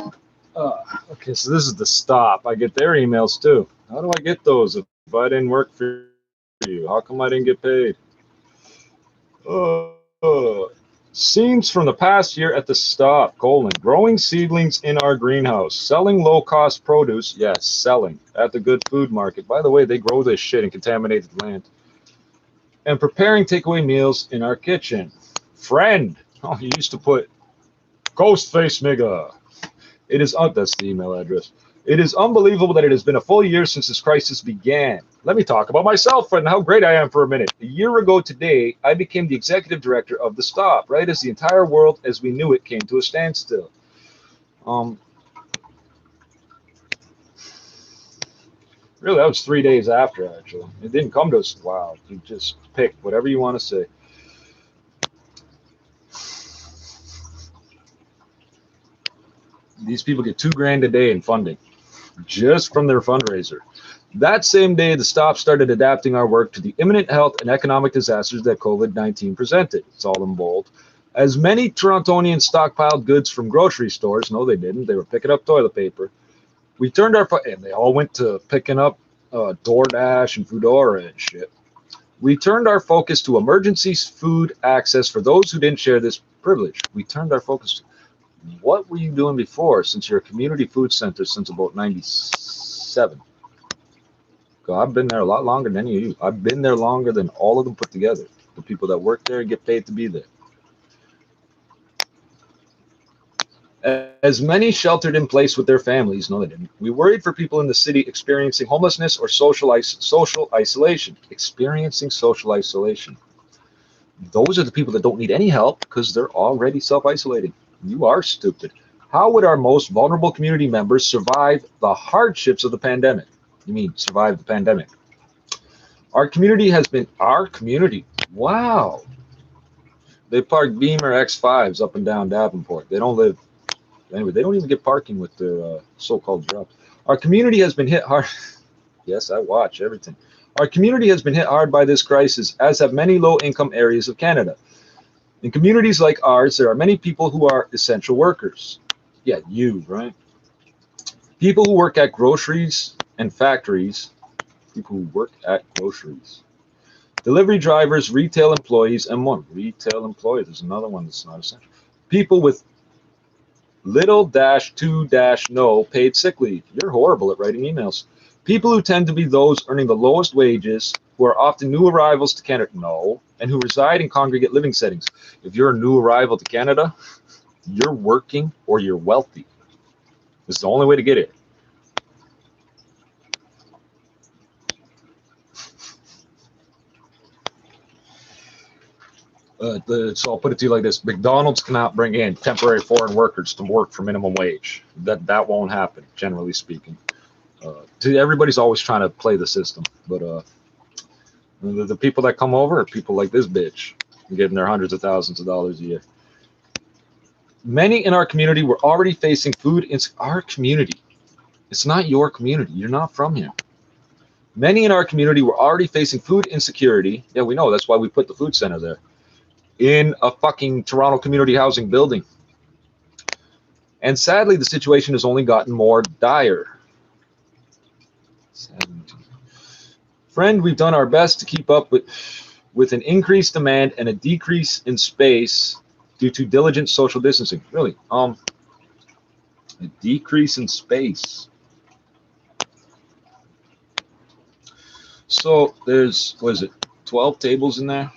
Okay, so this is the stop. I get their emails too. How do I get those if I didn't work for you? How come I didn't get paid? Scenes from the past year at the stop, growing seedlings in our greenhouse, selling low-cost produce, yes, selling, at the Good Food Market. By the way, they grow this shit in contaminated land. And preparing takeaway meals in our kitchen. Friend, oh, you used to put Ghostface Nigga. It is, that's the email address. It is unbelievable that it has been a full year since this crisis began. Let me talk about myself and how great I am for a minute. A year ago today, I became the executive director of the stop, right as the entire world as we knew it came to a standstill. Really, that was 3 days after, actually. It didn't come to us. Wow, you just pick whatever you want to say. These people get $2 grand a day in funding just from their fundraiser. That same day, the stop started adapting our work to the imminent health and economic disasters that COVID-19 presented. It's all in bold. As many Torontonians stockpiled goods from grocery stores, no, they didn't. They were picking up toilet paper. We turned our, and they all went to picking up DoorDash and Foodora and shit. We turned our focus to emergency food access for those who didn't share this privilege. We turned our focus to, what were you doing before, since you're a community food center since about 97? I've been there a lot longer than any of you. I've been there longer than all of them put together. The people that work there get paid to be there. As many sheltered in place with their families, no they didn't. We worried for people in the city experiencing homelessness or social isolation. Experiencing social isolation. Those are the people that don't need any help because they're already self-isolating. You are stupid. How would our most vulnerable community members survive the hardships of the pandemic? You mean survive the pandemic? Our community has been, wow. They park Beamer X5s up and down Davenport. They don't live, anyway, they don't even get parking with their so-called jobs. Our community has been hit hard. Yes, I watch everything. Our community has been hit hard by this crisis, as have many low-income areas of Canada. In communities like ours, there are many people who are essential workers. Yeah, you, right? People who work at groceries and factories. People who work at groceries. Delivery drivers, retail employees, and more. Retail employees. There's another one that's not essential. People with little-to-no paid sick leave. You're horrible at writing emails. People who tend to be those earning the lowest wages, who are often new arrivals to Canada, and who reside in congregate living settings. If you're a new arrival to Canada, you're working or you're wealthy. This is the only way to get it. So I'll put it to you like this. McDonald's cannot bring in temporary foreign workers to work for minimum wage. That won't happen, generally speaking. Everybody's always trying to play the system, but the people that come over are people like this bitch, getting their hundreds of thousands of dollars a year. Many in our community were already facing food in our community. It's not your community. You're not from here. Many in our community were already facing food insecurity. Yeah, we know. That's why we put the food center there. In a fucking Toronto community housing building. And sadly, the situation has only gotten more dire. Friend, we've done our best to keep up with an increased demand and a decrease in space due to diligent social distancing. Really? A decrease in space. So there's, what is it, 12 tables in there?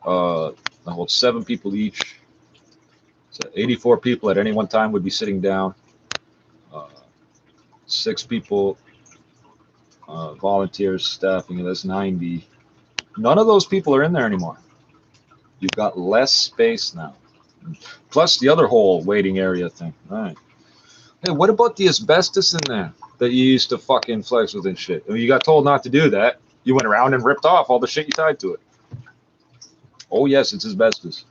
That holds 7 people each. So 84 people at any one time would be sitting down. 6 people, volunteers, staffing, and that's 90. None of those people are in there anymore. You've got less space now. Plus the other whole waiting area thing. All right. Hey, what about the asbestos in there that you used to fucking flex with and shit? I mean, you got told not to do that. You went around and ripped off all the shit you tied to it. Oh, yes, it's asbestos.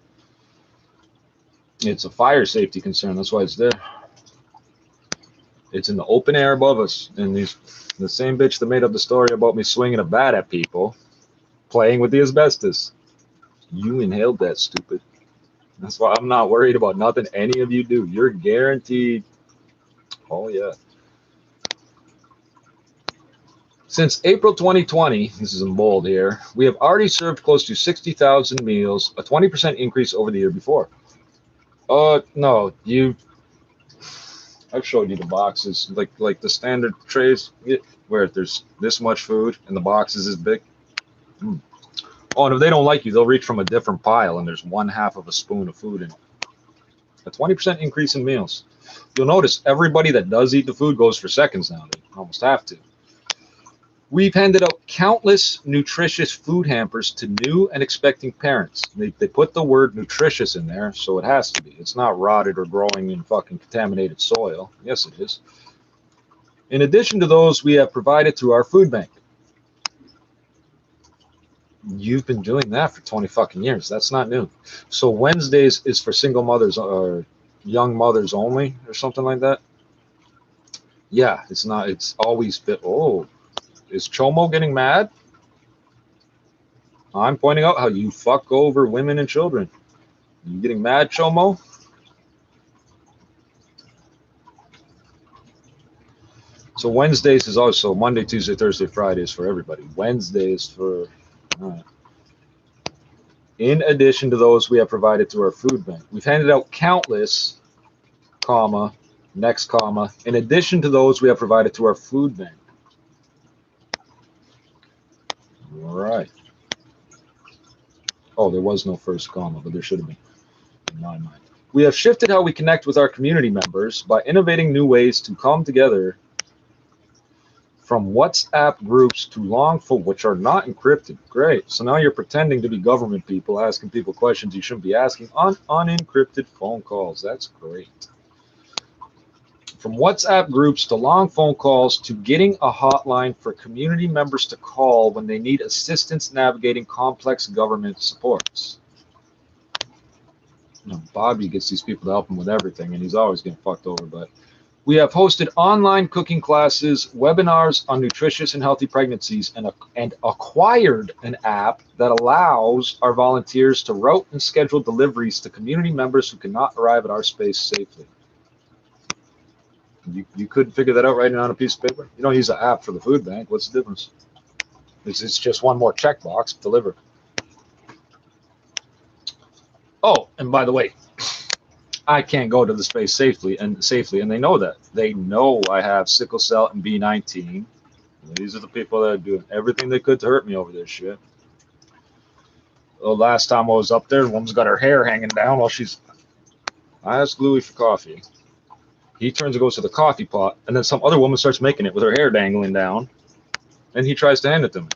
It's a fire safety concern. That's why it's there. It's in the open air above us. And the same bitch that made up the story about me swinging a bat at people, playing with the asbestos. You inhaled that, stupid. That's why I'm not worried about nothing any of you do. You're guaranteed. Oh, yeah. Since April 2020, this is in bold here, we have already served close to 60,000 meals, a 20% increase over the year before. No, I've showed you the boxes, like the standard trays, where there's this much food and the box is this big. Oh, and if they don't like you, they'll reach from a different pile and there's 1/2 of a spoon of food in it. A 20% increase in meals. You'll notice everybody that does eat the food goes for seconds now. They almost have to. We've handed out countless nutritious food hampers to new and expecting parents. They put the word nutritious in there, so it has to be. It's not rotted or growing in fucking contaminated soil. Yes, it is. In addition to those, we have provided through our food bank. You've been doing that for 20 fucking years. That's not new. So Wednesdays is for single mothers or young mothers only or something like that. Yeah, it's not. It's always been. Oh. Is Chomo getting mad? I'm pointing out how you fuck over women and children. You getting mad, Chomo? So Wednesdays is also Monday, Tuesday, Thursday, Fridays for everybody. Wednesdays for... All right. In addition to those we have provided through our food bank. We've handed out countless, comma, next comma. In addition to those we have provided through our food bank. All right. Oh, there was no first comma, but there should have been in my mind. We have shifted how we connect with our community members by innovating new ways to come together, from WhatsApp groups to long phone, which are not encrypted. Great. So now you're pretending to be government people, asking people questions you shouldn't be asking on unencrypted phone calls. That's great. From WhatsApp groups to long phone calls to getting a hotline for community members to call when they need assistance navigating complex government supports. You know, Bobby gets these people to help him with everything, and he's always getting fucked over. But we have hosted online cooking classes, webinars on nutritious and healthy pregnancies, and acquired an app that allows our volunteers to route and schedule deliveries to community members who cannot arrive at our space safely. You couldn't figure that out writing on a piece of paper? You don't use an app for the food bank. What's the difference? It's just one more checkbox, deliver. Oh, and by the way, I can't go to the space safely, and they know that. They know I have sickle cell and B19. These are the people that are doing everything they could to hurt me over this shit. The last time I was up there, the woman's got her hair hanging down while I asked Louis for coffee. He turns and goes to the coffee pot, and then some other woman starts making it with her hair dangling down, and he tries to hand it to me.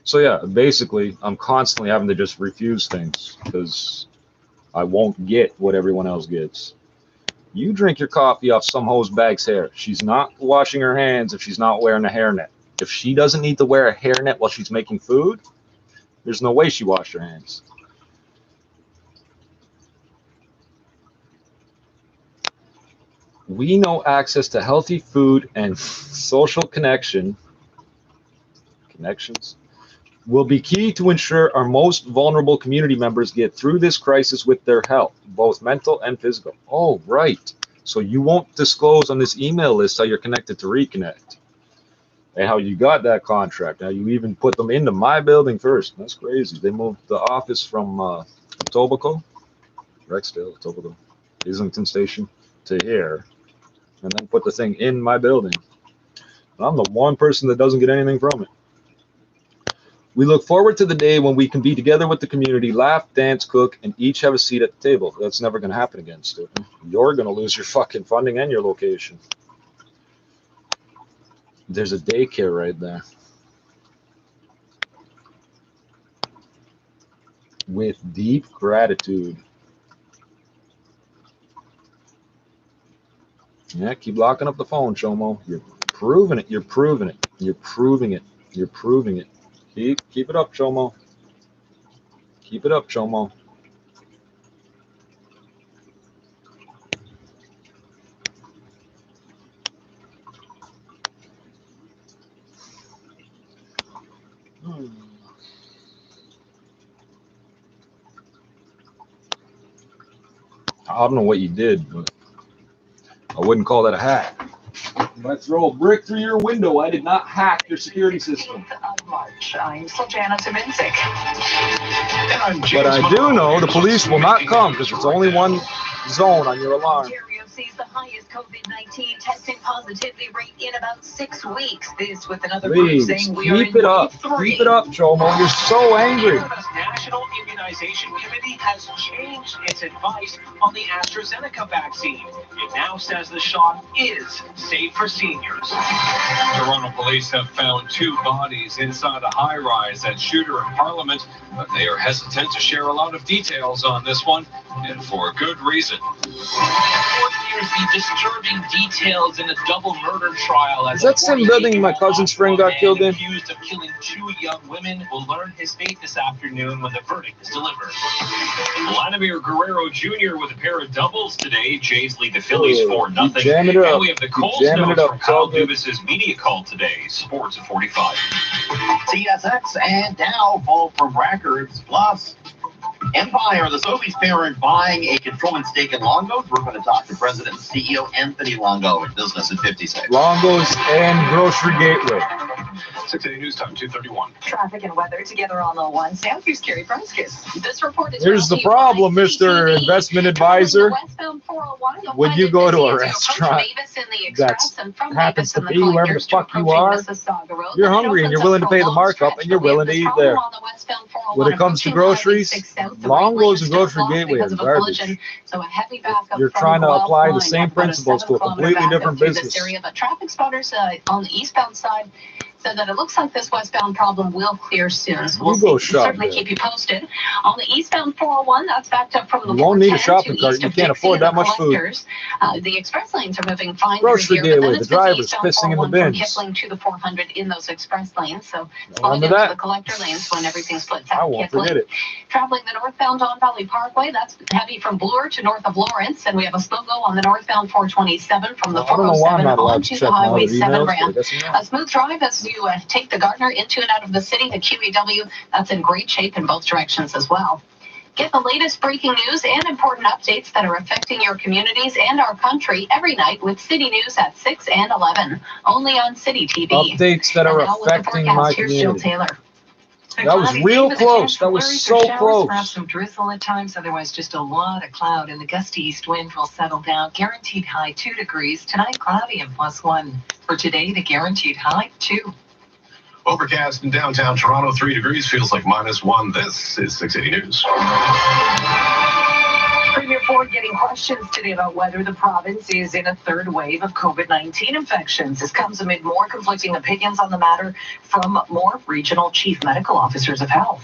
So yeah, basically, I'm constantly having to just refuse things because I won't get what everyone else gets. You drink your coffee off some hoe's bag's hair. She's not washing her hands if she's not wearing a hairnet. If she doesn't need to wear a hairnet while she's making food, there's no way she washed her hands. We know access to healthy food and social connections will be key to ensure our most vulnerable community members get through this crisis with their health, both mental and physical. Oh, right. So you won't disclose on this email list how you're connected to Reconnect. And how you got that contract. Now you even put them into my building first. That's crazy. They moved the office from Etobicoke, Rexdale, Etobicoke, Islington Station to here, and then put the thing in my building. And I'm the one person that doesn't get anything from it. We look forward to the day when we can be together with the community, laugh, dance, cook, and each have a seat at the table. That's never going to happen again, Stephen. You're going to lose your fucking funding and your location. There's a daycare right there. With deep gratitude. Yeah, keep locking up the phone, Chomo. You're proving it. You're proving it. You're proving it. You're proving it. Keep it up, Chomo. Keep it up, Chomo. I don't know what you did, but I wouldn't call that a hack. If I throw a brick through your window, I did not hack your security system. Of March. I'm Soljana Tominsic. But I do know the police will not come because it's only one zone on your alarm. Ontario sees the highest COVID-19 testing positivity rate in about 6 weeks. This with another group Please, saying we are keep it up. wave 3. Keep it up, Chomo. You're so angry. Canada's National Immunization Committee has changed its advice on the AstraZeneca vaccine. It now says the shot is safe for seniors. Toronto police have found 2 bodies inside a high-rise at Shooter in Parliament, but they are hesitant to share a lot of details on this one, and for a good reason. Here's the disturbing details in a double murder trial. Is that same building my cousin's friend got killed in? Accused of killing 2 young women will learn his fate this afternoon when the verdict is delivered. Vladimir Guerrero Jr. with a pair of doubles today. Jays lead the Phillies 4-0. jamming it up. And we have the Colts notes from Kyle Dubas's media call today. Sports at 45. TSX and Dow fall from records. Plus, Empire, the Sophie's parent, buying a controlling stake in Longo's. We're going to talk to President and CEO Anthony Longo at Business at 56. Longo's and Grocery Gateway. 680 News Time, 2:31. Traffic and weather together on the one. Southeast's Carrie Francis. This report is Here's the problem, Mr. Investment Advisor. When you go to a restaurant that happens to be wherever the fuck you are, you're hungry and you're willing to pay the markup and you're willing to eat there. When it comes to groceries, Longo's and Grocery Gateway are garbage. You're trying to apply the same principles to a completely different business. But traffic spotters on the eastbound side so that it looks like this westbound problem will clear soon. So we'll certainly keep you posted. On the eastbound 401, that's backed up from the 410 you won't need a shopping cart. You can't afford that much food. The express lanes are moving fine. Grocery Gateway, the driver's pissing in the bins. Kipling to the 400 in those express lanes. So slowing into the collector lanes when everything splits out. I won't forget it. Traveling the northbound Don Valley Parkway, that's heavy from Bloor to north of Lawrence. And we have a slow go on the northbound 427 from the 407 onto the Highway 7 ramp. A smooth drive as you take the Gardner into and out of the city. The QEW, that's in great shape in both directions as well. Get the latest breaking news and important updates that are affecting your communities and our country every night with City News at 6 and 11, only on City TV. Updates that are affecting my Here's Jill community. Taylor. That was real close. That was so close. Perhaps some drizzle at times, otherwise just a lot of cloud, and the gusty east wind will settle down. Guaranteed high 2 degrees. Tonight, cloudy and +1. For today, the guaranteed high 2. Overcast in downtown Toronto, 3 degrees, feels like -1. This is 680 News. Premier Ford getting questions today about whether the province is in a third wave of COVID-19 infections. This comes amid more conflicting opinions on the matter from more regional chief medical officers of health.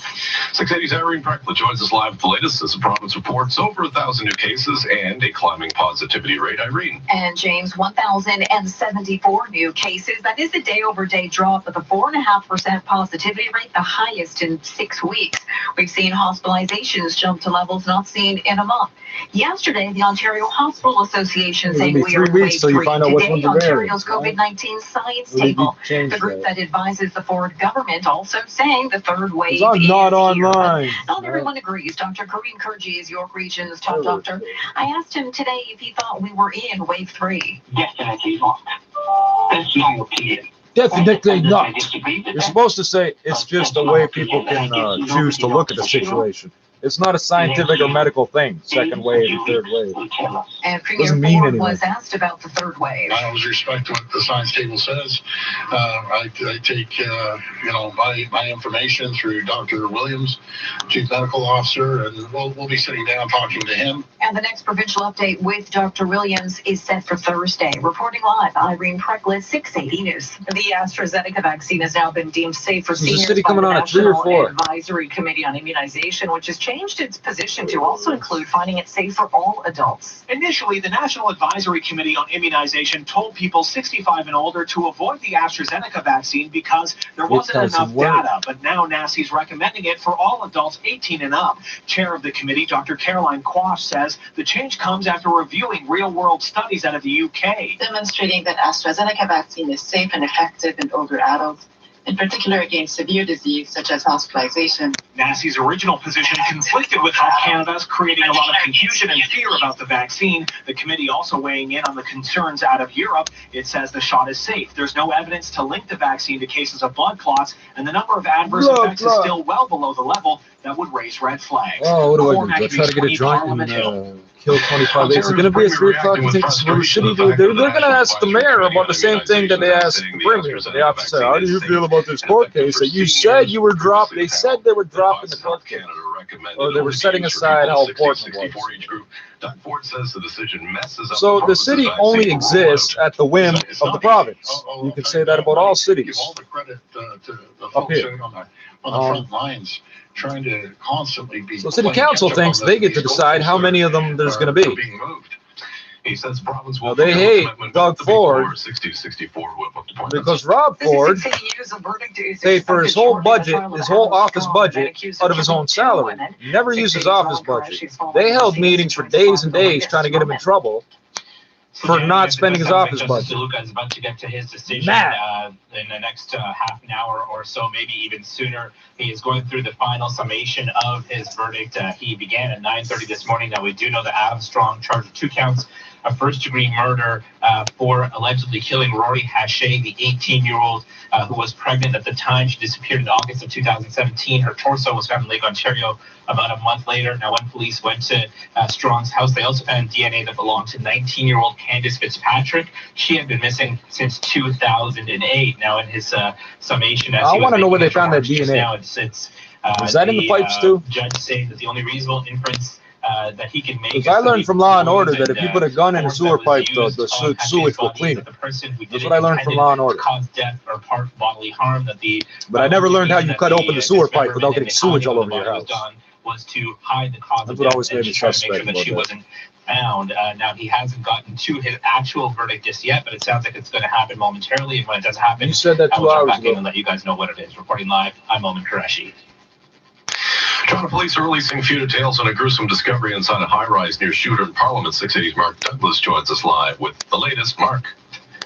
680's Irene Preckler joins us live with the latest as the province reports over 1,000 new cases and a climbing positivity rate. Irene. And James, 1,074 new cases. That is a day-over-day drop with a 4.5% positivity rate, the highest in 6 weeks. We've seen hospitalizations jump to levels not seen in a month. Yesterday, the Ontario Hospital Association saying we are in wave 3. Today, Ontario's COVID-19 science table, the group that advises the Ford government, also saying the third wave is not here. online. Not everyone agrees. Dr. Kareem Kurji is York Region's top doctor. I asked him today if he thought we were in wave 3. Definitely not. That's my opinion. Definitely not. You're supposed to say it's just a way people can choose to look at the situation. It's not a scientific or medical thing. Second wave and third wave. And Premier Ford was asked about the third wave. I always respect what the science table says. I take my information through Dr. Williams, Chief Medical Officer, and we'll be sitting down talking to him. And the next provincial update with Dr. Williams is set for Thursday. Reporting live, Irene Preckless, 680 News. The AstraZeneca vaccine has now been deemed safe for seniors by the National Advisory Committee on Immunization, which has changed its position to also include finding it safe for all adults. Initially, the National Advisory Committee on Immunization told people 65 and older to avoid the AstraZeneca vaccine because there wasn't enough data, but now NACI's recommending it for all adults 18 and up. Chair of the committee, Dr. Caroline Quash, says the change comes after reviewing real-world studies out of the UK. Demonstrating that AstraZeneca vaccine is safe and effective in older adults, in particular against severe disease such as hospitalization. NACI's original position conflicted with Health Canada's, creating a lot of confusion and fear about the vaccine. The committee also weighing in on the concerns out of Europe. It says the shot is safe. There's no evidence to link the vaccine to cases of blood clots, and the number of adverse effects is still well below the level that would raise red flags. Oh, what do I do? I try to get a joint and kill 25 days. Is it going to be a 3 o'clock? You think this is shitty? They're going to ask the mayor about the same thing that they asked the premier. They have to say, how do you feel about this court case that you said you were dropped? They said they were dropping the court case. Or they were setting aside how important it was. So the city only exists at the whim of the province. You can say that about all cities. All the credit to the folks out on the front lines, trying to constantly be. So city council thinks they get to decide how many of them there's going to be. He says province will they hate Doug Ford because Rob Ford paid for his whole budget, his whole office budget, out of his own salary. He never used his office budget. They held meetings for days and days trying to get him in trouble for not spending his office budget. DeLuca is about to get to his decision in the next half an hour or so, maybe even sooner. He is going through the final summation of his verdict. He began at 9:30 this morning. Now, we do know that Armstrong charged 2 counts of first-degree murder for allegedly killing Rory Hache, the 18-year-old who was pregnant at the time. She disappeared in August of 2017. Her torso was found in Lake Ontario about a month later. Now, when police went to Strong's house, they also found DNA that belonged to 19-year-old Candace Fitzpatrick. She had been missing since 2008. Now, in his summation, as I want to know where they found that DNA. Now, is that in the pipes too? Judge saying that the only reasonable inference that he can make. Because I learned from Law and Order that if you put a gun in a sewer pipe, the sewage will clean it. That's what I learned from Law and Order. Cause death or part bodily harm that the. But I never learned how you cut open the sewer pipe without getting sewage all over your house. Was to hide the cause of death. That's what always made me suspect make sure that she wasn't found. Now, he hasn't gotten to his actual verdict just yet, but it sounds like it's going to happen momentarily. And when it does happen, you said that 2 hours ago. And let you guys know what it is. Reporting live, I'm Omen Qureshi. Toronto police are releasing few details on a gruesome discovery inside a high-rise near Shooter in Parliament. 680's Mark Douglas joins us live with the latest. Mark.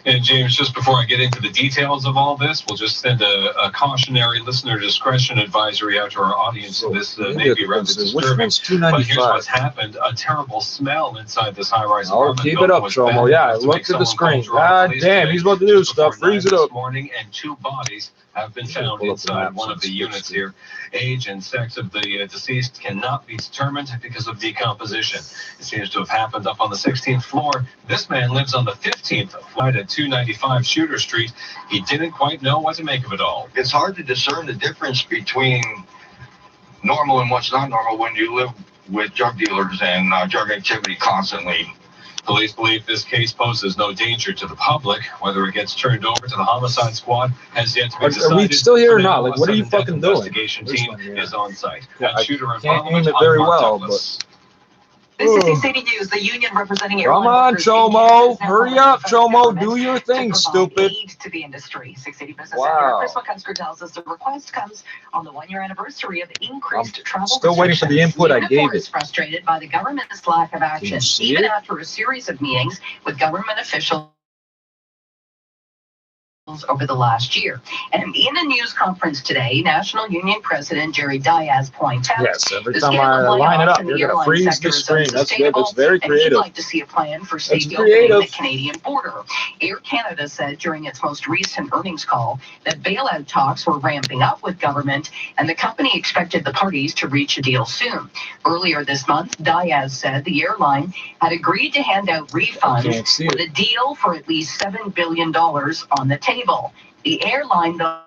And James, just before I get into the details of all this, we'll just send a cautionary listener discretion advisory out to our audience. So this may be rather disturbing. But here's what's happened. A terrible smell inside this high-rise apartment. Oh, keep it up, Chomo. Yeah, look at the screen. God damn, he's about to do stuff. Freeze it up. This morning, and 2 bodies have been found inside one of the units here. Age and sex of the deceased cannot be determined because of decomposition. It seems to have happened up on the 16th floor. This man lives on the 15th floor at 295 Shooter Street. He didn't quite know what to make of it all. It's hard to discern the difference between normal and what's not normal when you live with drug dealers and drug activity constantly. Police believe this case poses no danger to the public. Whether it gets turned over to the homicide squad has yet to be decided. Are we still here or not? Like, what are you fucking doing? Investigation team is on site. I can't aim it very well, but. This is the City News, the union representing Come on, Chomo. Hurry up, Chomo. Do your thing, stupid. Aid to the industry. 680 Business Editor Chris McCusker tells us the request comes on the 1-year anniversary of the increased travel still waiting for the input I gave it. Frustrated by the government's lack of action, even after a series of meetings with government officials over the last year. And in a news conference today, National Union President Jerry Diaz points out, yes, every time I line it up, you're going to freeze the screen. That's good. That's very creative. And he'd like to see a plan for safety opening the Canadian border. Air Canada said during its most recent earnings call that bailout talks were ramping up with government, and the company expected the parties to reach a deal soon. Earlier this month, Diaz said the airline had agreed to hand out refunds with a deal for at least $7 billion on the table. The airline, though,